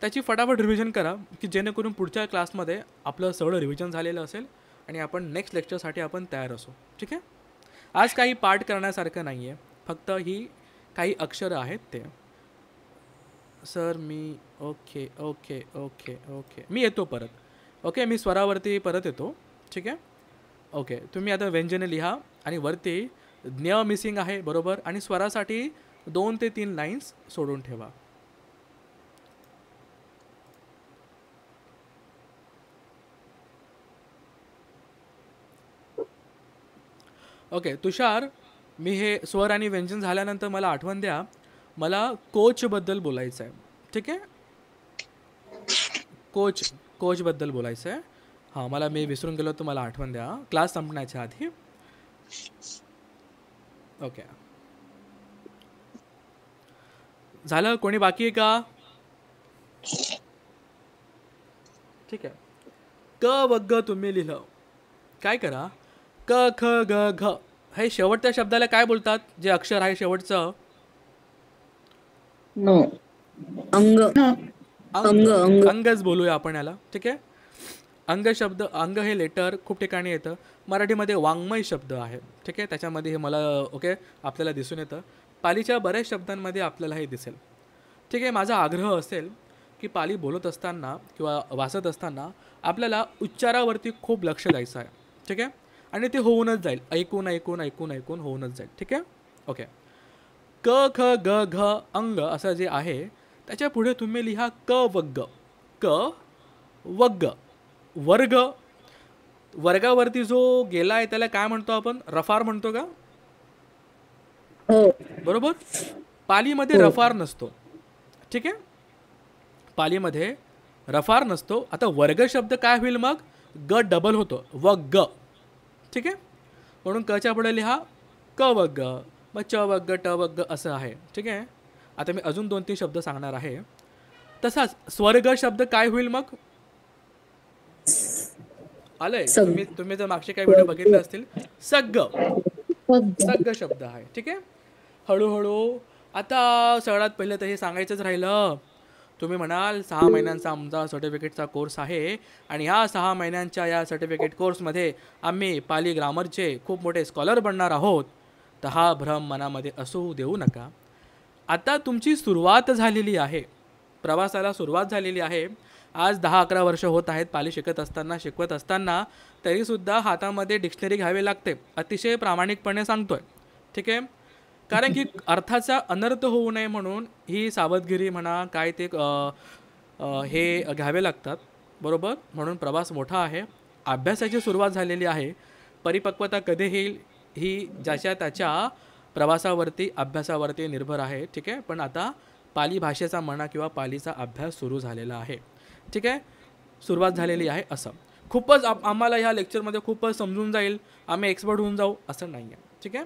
[SPEAKER 1] त्याची फटाफट रिव्हिजन करा की जेणेकरून पुढच्या क्लासमध्ये आपलं सगळं रिव्हिजन झालेलं असेल आणि आपण नेक्स्ट लेक्चरसाठी आपण तयार असू. ठीक आहे. आज काही पाठ करण्यासारखं नाही आहे, फक्त ही काही अक्षरं आहेत ते. सर मी ओके ओके ओके ओके मी येतो परत. ओके मी स्वरावरती परत येतो. ठीक आहे. ओके तुम्ही आता व्यंजने लिहा आणि वरती ज्ञ मिसिंग आहे बरोबर आणि स्वरासाठी 2 ते 3 लाईन्स सोडून ठेवा. ओके तुषार, मी हे स्वर आणि व्यंजन झाल्यानंतर मला आठवण द्या, मला कोचबद्दल बोलायचं आहे. ठीक आहे. कोचबद्दल बोलायचं आहे. हां मला मी विसरून गेलो तर मला आठवण द्या क्लास संपण्याच्या आधी. ओके झालं. कोणी बाकी आहे का? ठीक आहे. क व ग तुम्ही लिहिलं. काय करा, क ख ग घ हे शेवटच्या शब्दाला काय बोलतात, जे अक्षर आहे शेवटचं?
[SPEAKER 5] नो.
[SPEAKER 3] अंग.
[SPEAKER 1] अंगच बोलूया आपण याला. ठीक आहे. अंग शब्द, अंग हे लेटर खूप ठिकाणी येतं. मराठीमध्ये वाङ्मय शब्द आहे. ठीक आहे. त्याच्यामध्ये हे मला ओके आपल्याला दिसून येतं. पालीच्या बऱ्याच शब्दांमध्ये आपल्याला हे दिसेल. ठीक आहे. माझा आग्रह असेल की पाली बोलत असताना किंवा वाचत असताना आपल्याला उच्चारावरती खूप लक्ष द्यायचं आहे. ठीक आहे. आणि ते होऊनच जाईल, ऐकून ऐकून ऐकून ऐकून होऊनच जाईल. ठीक आहे. ओके. क ख ग घ अंग असं जे आहे त्याच्या पुढे तुम्ही लिहा क वग्ग. क वग्ग वर्ग. वर्गावरती जो गेला आहे त्याला काय म्हणतो आपण? रफार म्हणतो का? बरोबर. पालीमध्ये रफार नसतो. ठीक आहे. पालीमध्ये रफार नसतो. आता वर्ग शब्द काय होईल मग? ग डबल होतो, वग्ग. ठीक आहे. म्हणून कच्या पुढे लिहा क वग्ग, मग च वग्ग ट वग्ग असं आहे. ठीक आहे. आता मी अजून 2-3 शब्द सांगणार आहे. तसाच स्वर्ग शब्द काय होईल मग? आलंय. तुम्ही जर मागचे काही व्हिडिओ बघितले असतील, सग्ग शब्द आहे. ठीक आहे. हळूहळू आता सगळ्यात पहिलं तर हे सांगायचंच राहिलं. तुम्ही म्हणाल 6 महिन्यांचा आमचा सर्टिफिकेटचा कोर्स आहे आणि ह्या 6 महिन्यांच्या या सर्टिफिकेट कोर्समध्ये आम्ही पाली ग्रामरचे खूप मोठे स्कॉलर बनणार आहोत. तर हा भ्रम मनामध्ये असू देऊ नका. आता तुमची सुरुवात झालेली आहे, प्रवासाला सुरुवात झालेली आहे. आज 10-11 वर्ष होत आहेत पाली शिकवत असताना तरीसुद्धा हातामध्ये डिक्शनरी घ्यावी लागते. अतिशय प्रामाणिकपणे सांगतोय. ठीक आहे. कारण की अर्थाचा अनर्थ होऊ नये म्हणून ही सावधगिरी म्हणा काय ते हे घ्यावे लागतात. बरोबर. म्हणून प्रवास मोठा आहे, अभ्यासाची सुरुवात झालेली आहे. परिपक्वता कधी येईल ही ज्याच्या त्याच्या प्रवासावरती अभ्यासावरती निर्भर आहे. ठीक आहे. पण आता पाली भाषेचा म्हणा किंवा पालीचा अभ्यास सुरू झालेला आहे. ठीक आहे. सुरुवात झालेली आहे. असं खूपच आम्हाला ह्या लेक्चरमध्ये खूपच समजून जाईल, आम्ही एक्सपर्ट होऊन जाऊ असं नाही आहे. ठीक आहे.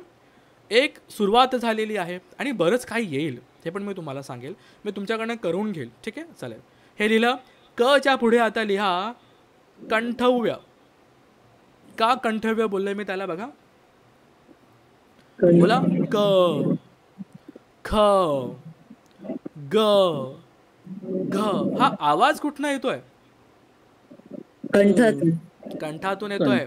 [SPEAKER 1] एक सुरुवात झालेली आहे आणि बरंच काही येईल हे पण मी तुम्हाला सांगेल, मी तुमच्याकडनं करून घेईल. ठीक आहे. चालेल. हे लिहिलं. क च्या पुढे आता लिहा कंठव्य. का कंठव्य बोलले मी त्याला बघा. बोला. क ख ग घ. हा आवाज कुठनं येतोय? कंठातून येतोय.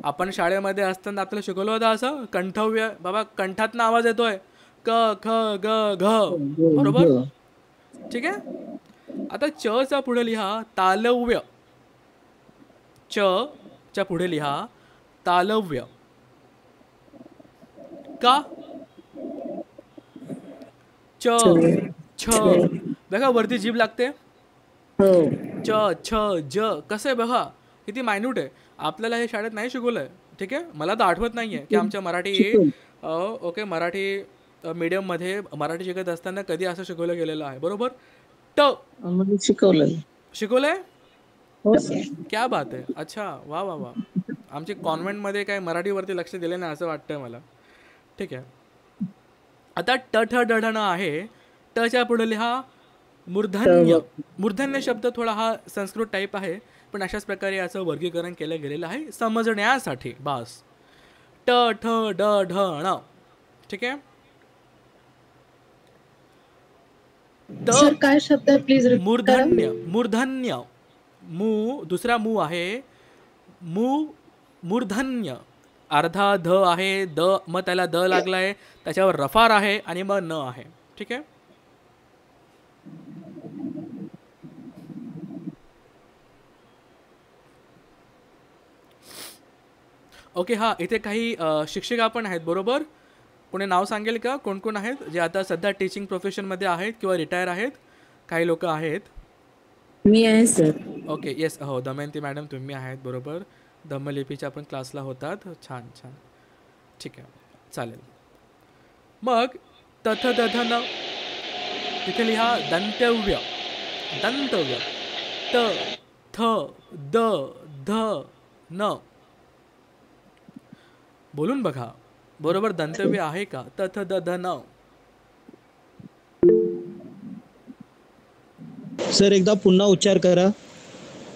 [SPEAKER 1] आपण शाळेमध्ये असताना आपल्याला शिकवलं होतं असं कंठव्य. बाबा कंठातनं आवाज येतोय. क ख ग घ. बरोबर. ठीक आहे. आता च चा पुढे लिहा तालव्य. च च्या पुढे लिहा तालव्य. का? च छ बघा वरती जीभ लागते. च छ ज कसं आहे बघा, किती मायन्यूट आहे. आपल्याला हे शाळेत नाही शिकवलंय. ठीक आहे. मला तर आठवत नाही आहे की आमच्या मराठी मराठी मीडियममध्ये मराठी शिकत असताना कधी असं शिकवलं गेलेलं आहे. बरोबर. ट शिकवलंय. क्या बात आहे. अच्छा वा वा वा. आमची कॉन्व्हेंटमध्ये काय मराठीवरती लक्ष दिलं नाही असं वाटतंय मला. ठीक आहे. आता ट ठ ड ढ न आहे. टच्या पुढे लिहा मूर्धन्य. मूर्धन्य शब्द थोडा हा संस्कृत टाईप आहे, पण अशाच प्रकारे याचं वर्गीकरण केलं गेलेलं आहे समजण्यासाठी. बास. ट ठ ड ढ ण. ठीक आहे.
[SPEAKER 6] सर काय शब्द आहे प्लीज
[SPEAKER 1] मूर्धन्य. मूर्धन्य दुसरा मू आहे मूर्धन्य. अर्धा ध आहे द, मग त्याला द लागलाय, त्याच्यावर रफार आहे आणि मग न आहे. ठीक आहे. ओके. हां, इथे काही शिक्षिका पण आहेत बरोबर. कोणी नाव सांगेल का कोण कोण आहेत जे आता सध्या टीचिंग प्रोफेशनमध्ये आहेत किंवा रिटायर आहेत? काही लोक आहेत.
[SPEAKER 8] मी आहे सर.
[SPEAKER 1] ओके. येस. हो, दमयंती मॅडम तुम्ही आहेत बरोबर. धम्मलिपीच्या पण क्लासला होतात. छान छान. ठीक आहे, चालेल. मग तथ दधन तिथे लिहा दंतव्य. दंतव्य त थ द ध न. बोलून बघा बरोबर दंतव्य आहे का? तथ द ध न.
[SPEAKER 2] सर एकदा पुन्हा उच्चार करा.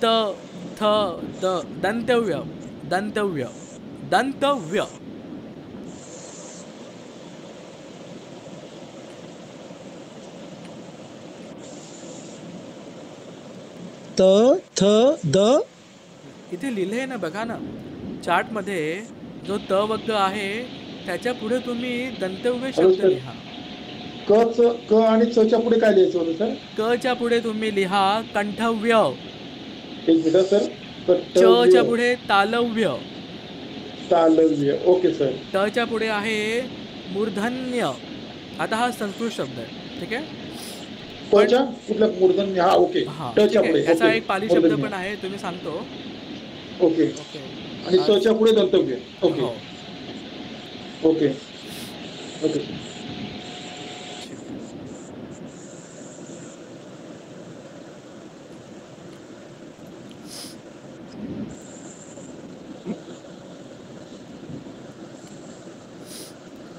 [SPEAKER 1] त थ द. दंतव्य. दंतव्य. दंतव्य.
[SPEAKER 2] त थ द.
[SPEAKER 1] इथे लिहिले ना बघा ना चार्टमध्ये, जो त वर्ग आहे त्याच्या पुढे तुम्ही दंतव्य शब्द लिहा.
[SPEAKER 9] क आणि च च्या पुढे काय लिहायचं होतं सर?
[SPEAKER 1] क च्या पुढे तुम्ही लिहा कंठव्य.
[SPEAKER 9] एक मिनिट सर.
[SPEAKER 1] च च्या पुढे तालव्य.
[SPEAKER 9] तालव्य. Okay sir.
[SPEAKER 1] ट च्या पुढे आहे मूर्धन्य. आता हा संस्कृत शब्द आहे. ठीक आहे.
[SPEAKER 9] च्या कुठला मूर्धन्य? हा ओके. ट च्या पुढे
[SPEAKER 1] याचा एक पाली शब्द पण आहे, तुम्ही सांगतो.
[SPEAKER 9] ओके. आणि च च्या पुढे दंतव्य. Okay okay okay.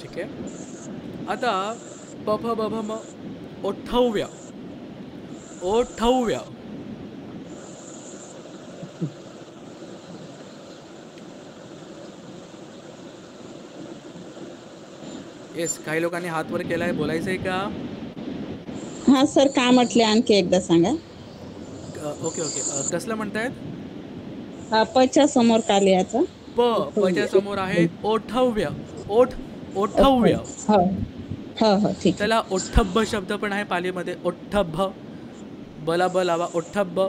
[SPEAKER 1] ठीक आहे. आता प फ ब भ म. ओठव्य. ओठव्य. येस, काही लोकांनी हात वर केलाय. बोलायचंय का?
[SPEAKER 8] हा सर, का म्हटले आणखी एकदा सांगा.
[SPEAKER 1] Okay okay. कसलं म्हणतायत?
[SPEAKER 8] पच्या समोर का लिहायचं?
[SPEAKER 1] पच्या समोर आहे ओठव्य. ओठव्य.
[SPEAKER 8] हो हो ठीक.
[SPEAKER 1] त्याला ओठ्ठभ शब्द पण आहे पालीमध्ये. ओठ्ठभ. बला ब लावा. ओठ्ठभ.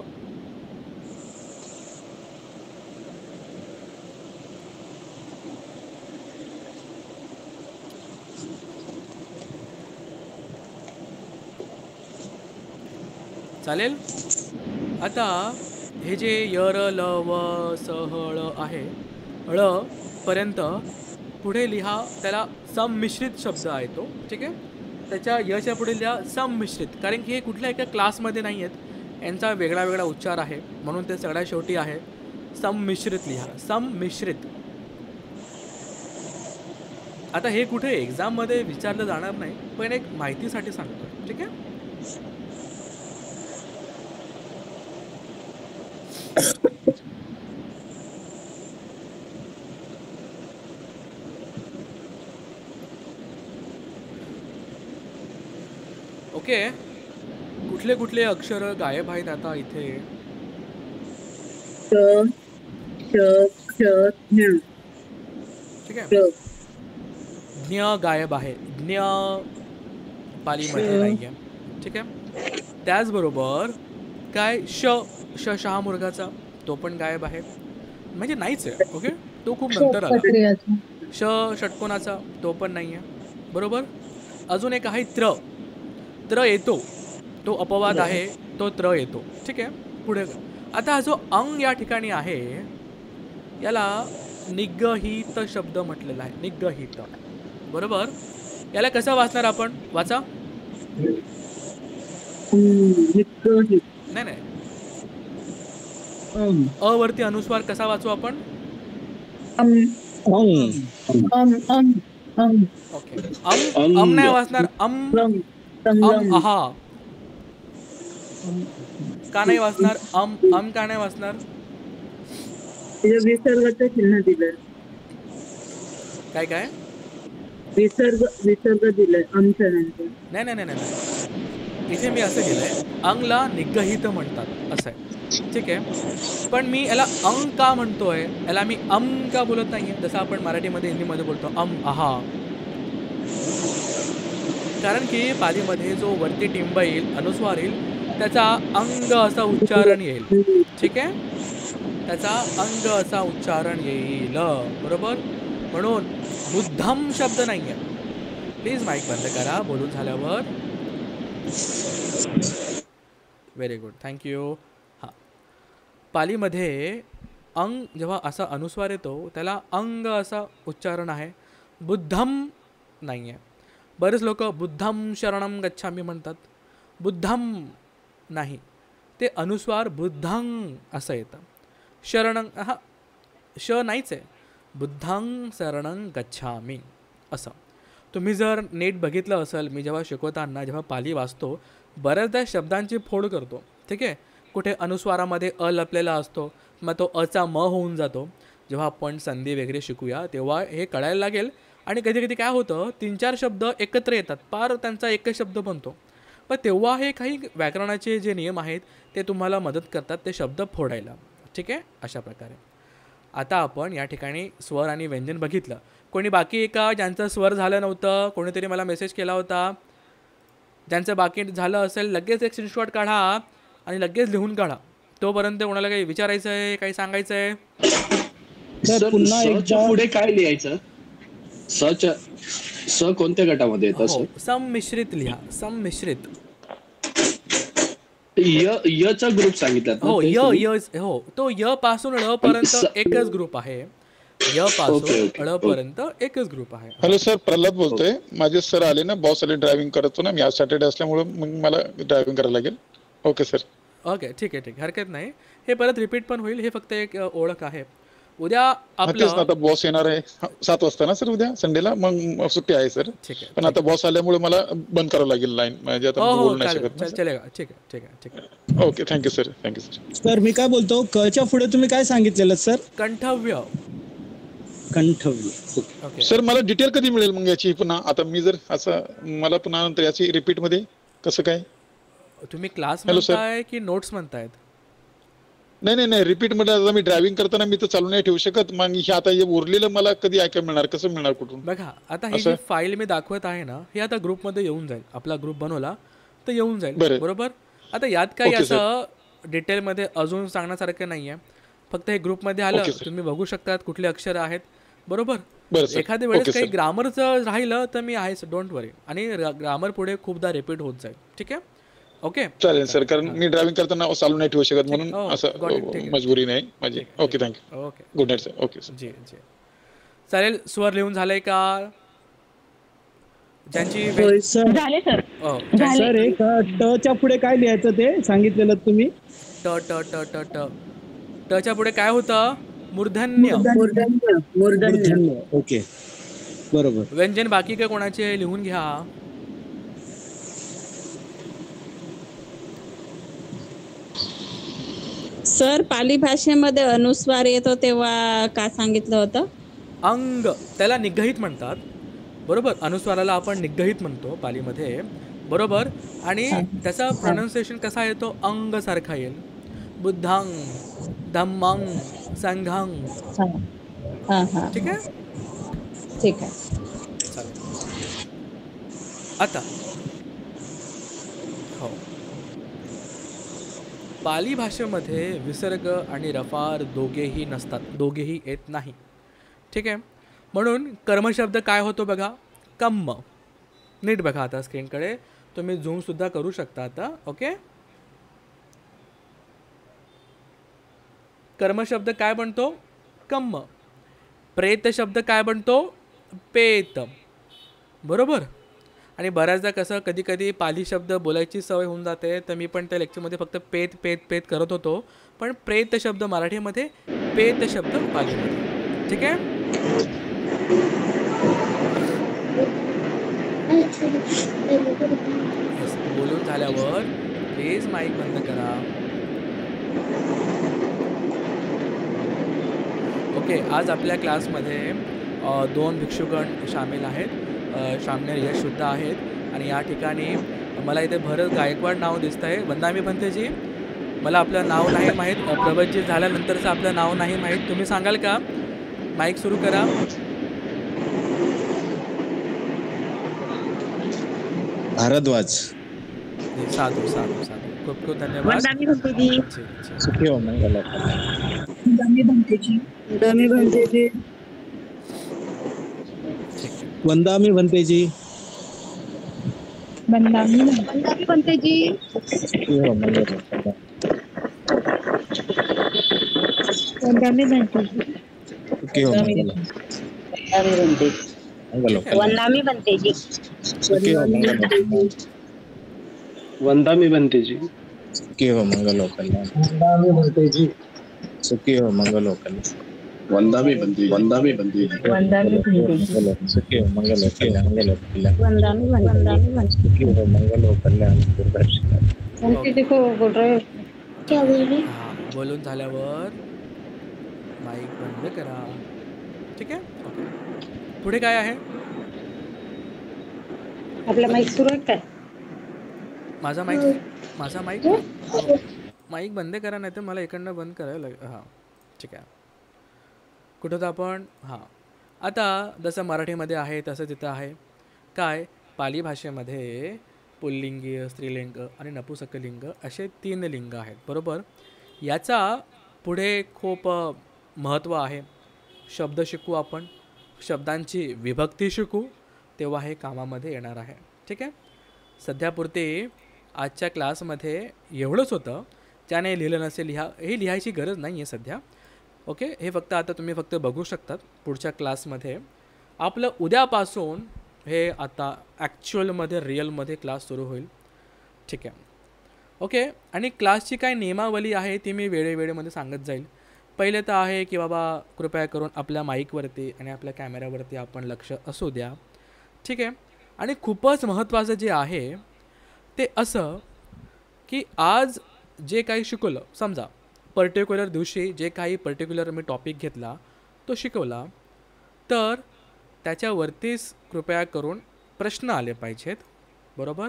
[SPEAKER 1] चालेल. आता हे जे य र ल व स ह ळ आहे, ळ पर्यंत पुढे लिहा. त्याला संमिश्रित शब्द आहे तो. ठीक आहे. त्याच्या यच्या पुढे लिहा संमिश्रित, कारण की हे कुठल्या एका क्लासमध्ये नाही आहेत, यांचा वेगळा वेगळा उच्चार आहे म्हणून ते सगळ्यात शेवटी आहे. संमिश्रित लिहा. संमिश्रित. आता हे कुठे एक्झाममध्ये विचारलं जाणार नाही, पण एक माहितीसाठी सांगतो. ठीक आहे. ओके. कुठले कुठले अक्षर गायब आहेत आता इथे? ठीक आहे. ज्ञ गायब आहे. ज्ञ पालीमध्ये नाही आहे. ठीक आहे. त्याचबरोबर काय श शहामुर्गाचा तो पण गायब आहे, म्हणजे नाहीच आहे. ओके. तो खूप नंतर आला. षटकोनाचा तो पण नाही आहे. बरोबर. अजून एक आहे त्र. त्र येतो, तो अपवाद आहे, तो त्र येतो. ठीक आहे. पुढे आता हा जो अंग या ठिकाणी आहे याला निगहित शब्द म्हटलेला आहे. निगहित. बरोबर. याला कसं वाचणार आपण? वाचा. नाही नाही, अ वरती अनुस्वार कसा वाचू आपण? ओके. अम नाही वाचणार. आहा का नाही वाचणार? का नाही वाचणार?
[SPEAKER 8] विसर्गाचं चिन्ह दिलंय.
[SPEAKER 1] काय काय?
[SPEAKER 8] विसर्ग दिलंय आमच्या नंतर.
[SPEAKER 1] नाही. इथे मी असं केलं आहे, अंगला निग्रहित म्हणतात असं आहे, ठीक आहे. पण मी याला अंग का म्हणतो आहे, याला मी का बोलत नाही आहे, जसं आपण मराठीमध्ये हिंदीमध्ये बोलतो आहा. कारण की पालीमध्ये जो वरती टिंब येईल, अनुस्वार येईल, त्याचा अंग असा उच्चारण येईल, ठीक आहे. त्याचा अंग असा उच्चारण येईल, बरोबर. म्हणून बुद्धम शब्द नाही आहे. प्लीज माईक बंद करा बोलून झाल्यावर. Very good, thank you. हां, पालीमध्ये अंग जेव्हा असा अनुस्वार येतो त्याला अंग असा उच्चारण आहे, बुद्धम नाही आहे. बरेच लोक बुद्धम शरणम गच्छामी म्हणतात, बुद्धम नाही, ते अनुस्वार बुद्धंग असं येतं. शरणं हा श नाहीच आहे, बुद्धंग शरणं गच्छामी असं. तुम्ही जर नीट बघितलं असेल, मी जेव्हा शिकवताना जेव्हा पाली वाचतो बऱ्याचदा शब्दांची फोड करतो, ठीक आहे. कुठे अनुस्वारामध्ये अ लपलेला असतो, मग तो अचा म होऊन जातो. जेव्हा आपण संधी वगैरे शिकूया तेव्हा हे कळायला लागेल. आणि कधी कधी काय होतं, 3-4 शब्द एकत्र येतात, पार त्यांचा एकच शब्द बनतो. पण तेव्हा हे काही व्याकरणाचे जे नियम आहेत ते तुम्हाला मदत करतात ते शब्द फोडायला, ठीक आहे. अशा प्रकारे आता आपण या ठिकाणी स्वर आणि व्यंजन बघितलं. कोणी बाकी एका ज्यांचं स्वर झालं नव्हतं, कोणीतरी मला मेसेज केला होता, ज्यांचं बाकी झालं असेल लगेच एक स्क्रीनशॉट काढा आणि लगेच लिहून काढा. तोपर्यंत कोणाला काही विचारायचं आहे, काही सांगायचं आहे?
[SPEAKER 2] पुन्हा एकदा
[SPEAKER 10] पुढे काय लिहायचं? स कोणत्या गटामध्ये येतं?
[SPEAKER 1] हो, संमिश्रित लिहा, संमिश्रित.
[SPEAKER 10] चा ग्रुप सांगितला.
[SPEAKER 1] हो, हो, तो य पासून ळ पर्यंत एकच ग्रुप आहे. य पासून ळ पर्यंत एकच ग्रुप आहे.
[SPEAKER 9] हॅलो सर, प्रल्हाद बोलतोय. माझे सर आले ना, बॉस आले, ड्रायव्हिंग करतो ना मी, आज सॅटर्डे असल्यामुळे मग मला ड्रायव्हिंग करायला लागेल. Okay sir.
[SPEAKER 1] ओके, ठीक आहे, ठीक, हरकत नाही. हे परत रिपीट पण होईल, हे फक्त एक ओळख आहे. उद्या
[SPEAKER 9] तेच ना, आता बॉस येणार आहे 7 वाजता ना सर, उद्या संडेला, मग सुट्टी आहे सर.
[SPEAKER 1] ठीक आहे,
[SPEAKER 9] पण आता बॉस आल्यामुळे मला बंद करावं लागेल लाईन, म्हणजे आता बोलू नाही शकत.
[SPEAKER 1] चलेगा, ठीक आहे, ठीक आहे, ठीक आहे.
[SPEAKER 9] Okay, thank you sir, thank you sir.
[SPEAKER 2] Sir मी काय बोलतो, कच्या पुढे तुम्ही काय सांगितलेलं सर?
[SPEAKER 1] कंठव्य.
[SPEAKER 2] कंठव्य.
[SPEAKER 1] ओके
[SPEAKER 9] सर, मला डिटेल कधी मिळेल मग याची पुन्हा? आता मी जर असं मला पुन्हा नंतर याची रिपीट मध्ये कसं काय?
[SPEAKER 1] तुम्ही क्लास
[SPEAKER 9] Hello, sir.
[SPEAKER 1] म्हणताय की नोट्स म्हणतायत?
[SPEAKER 9] नाही, रिपीट मध्ये आता मी ड्रायव्हिंग करताना मी तर चालू नाही ठेवू शकत. मग हे आता हे उरलेलं मला कधी ऐकायला मिळणार, कसं मिळणार, कुठून?
[SPEAKER 1] बघा आता ही जी फाईल मी दाखवत आहे ना, हे आता ग्रुपमध्ये येऊन जाईल. आपला ग्रुप बनवला तर येऊन जाईल, बरोबर. आता यात काही असं डिटेलमध्ये अजून सांगण्यासारखं नाही आहे. फक्त हे ग्रुपमध्ये आलं, तुम्ही बघू शकतात कुठले अक्षर आहेत, बरोबर. एखाद्या वेळेस काही ग्रामरचं राहिलं तर मी आहेच, डोंट वरी. आणि ग्रामर पुढे खूपदा रिपीट होत जाईल, ठीक आहे. ओके,
[SPEAKER 9] चालेल सर, कारण मी ड्रायव्हिंग करताना चालू नाही ठेवू शकत, म्हणून असं मजबुरी नाही माझी. Okay, thank you.
[SPEAKER 1] Okay,
[SPEAKER 9] good night sir. Okay sir.
[SPEAKER 1] जी जी, चालेल. स्वर लिहून झालंय का ज्यांची?
[SPEAKER 5] झाले सर.
[SPEAKER 2] सर एक टच्या पुढे काय लिहायचं ते सांगितलेलं तुम्ही?
[SPEAKER 1] ट ट ट ट ट टच्या पुढे काय होतं? मूर्धन्य.
[SPEAKER 2] ओके, बरोबर.
[SPEAKER 1] व्यंजन बाकी काय कोणाचे लिहून घ्या.
[SPEAKER 8] सर, पाली भाषेमध्ये अनुस्वार येतो तेव्हा काय सांगितलं होतं?
[SPEAKER 1] अंग, त्याला निग्रहित म्हणतात, बरोबर. अनुस्वाराला आपण निग्रहित म्हणतो पालीमध्ये, बरोबर. आणि त्याचा प्रोनाऊन्सिएशन कसा येतो? अंग सारखा येईल. बुद्धांग, धम्मांग, संघांग. ठीक आहे,
[SPEAKER 8] ठीक आहे.
[SPEAKER 1] चालेल. आता हो, पाली भाषेमध्ये विसर्ग आणि रफार दोघेही नसतात, दोघेही येत नाही, ठीक आहे. म्हणून कर्मशब्द काय होतो बघा? कम्म. नीट बघा आता स्क्रीनकडे, तुम्ही झूमसुद्धा करू शकता आता. ओके, कर्मशब्द काय बनतो? कम्म. प्रेत शब्द काय बनतो? पेत, बरोबर. आणि बऱ्याचदा कसं कधी कधी पाली शब्द बोलायची सवय होऊन जाते, तर मी पण त्या लेक्चरमध्ये फक्त पेत पेत पेत करत होतो. पण प्रेत शब्द मराठीमध्ये, पेत शब्द पालीमध्ये, ठीक आहे. बोलून झाल्यावर प्लीज माईक बंद करा. ओके, आज आपल्या क्लासमध्ये 2 भिक्षुगण सामील आहेत. सामने यशसुद्धा आहेत. आणि या ठिकाणी मला इथे भरत गायकवाड नाव दिसतं आहे. वंदामी भंतेजी, मला आपलं नाव नाही माहीत. प्रवतजी झाल्यानंतरचं आपलं नाव नाही माहीत. तुम्ही सांगाल का? माईक सुरू करा.
[SPEAKER 2] भारद्वाज.
[SPEAKER 1] साधू साधू साधू, खूप खूप धन्यवाद.
[SPEAKER 3] वंदामी भंतेजी.
[SPEAKER 1] अच्छा, अच्छा.
[SPEAKER 2] सुखी हो मंगल.
[SPEAKER 3] वंदामी भंतेजी. वंदामी भंतेजी.
[SPEAKER 1] ठीक आहे.
[SPEAKER 2] वंदामी भंतेजी.
[SPEAKER 6] वंदामी
[SPEAKER 3] वंदामी भंतेजी.
[SPEAKER 2] सुखी हो मंगल.
[SPEAKER 6] वंदामी भंतेजी.
[SPEAKER 2] सुखी हो मंगल.
[SPEAKER 3] वंदामी भंतेजी.
[SPEAKER 2] सुखी हो मंगल.
[SPEAKER 10] वंदामी भंतेजी.
[SPEAKER 2] सुखी हो मंगल वंदामी भंतेजी. सुखी हो मंगल
[SPEAKER 10] वंदामी भंतेजी. वंदामी भंतेजी.
[SPEAKER 5] वंदामी भंतेजी.
[SPEAKER 2] सुखी हो मंगल मंगल
[SPEAKER 5] वंदामी वंदामी भंतेजी.
[SPEAKER 2] सुखी हो मंगल कल्याण.
[SPEAKER 5] भंतेजी को बोल रहे हो क्या बोल रहे?
[SPEAKER 1] हां, बोलून झाल्यावर माईक बंद करा. ठीक आहे. ओके. पुढे काय आहे?
[SPEAKER 5] आपला माईक सुरू आहे काय?
[SPEAKER 1] माझा माईक माईक बंद करा, नाही तर मला इकडनं बंद करायला लागेल. हां, ठीक आहे. कुठं होतं आपण? हां, आता जसं मराठीमध्ये आहे तसं तिथं आहे. काय? पाली भाषेमध्ये पुल्लिंगी, स्त्रीलिंग आणि नपुंसकलिंग असे 3 लिंग आहेत, बरोबर. याचा पुढे खूप महत्त्व आहे. शब्द शिकू आपण, शब्दांची विभक्ती शिकू, तेव्हा हे कामामध्ये येणार आहे. ठीक आहे. सध्यापुरते आजच्या क्लासमध्ये एवढंच होतं. ज्याने लिहिलं नसेल हे लिहायची गरज नाही आहे सध्या. ओके. हे फक्त आता तुम्ही फक्त बघू शकतात. पुढच्या क्लासमध्ये आपलं उद्यापासून हे आता ॲक्च्युअलमध्ये रिअलमध्ये क्लास सुरू होईल. ठीक आहे. ओके. आणि क्लासची काय नियमावली आहे ती मी वेळेवेळेमध्ये सांगत जाईल. पहिले तर आहे की बाबा कृपया करून आपल्या माईकवरती आणि आपल्या कॅमेऱ्यावरती आपण लक्ष असू द्या. ठीक आहे. आणि खूपच महत्त्वाचं जे आहे ते असं की आज जे काही शिकवलं, समजा पर्टिक्युलर दिवशी जे काही पर्टिक्युलर मी टॉपिक घेतला तो शिकवला, तर त्याच्यावरतीच कृपया करून प्रश्न आले पाहिजेत, बरोबर.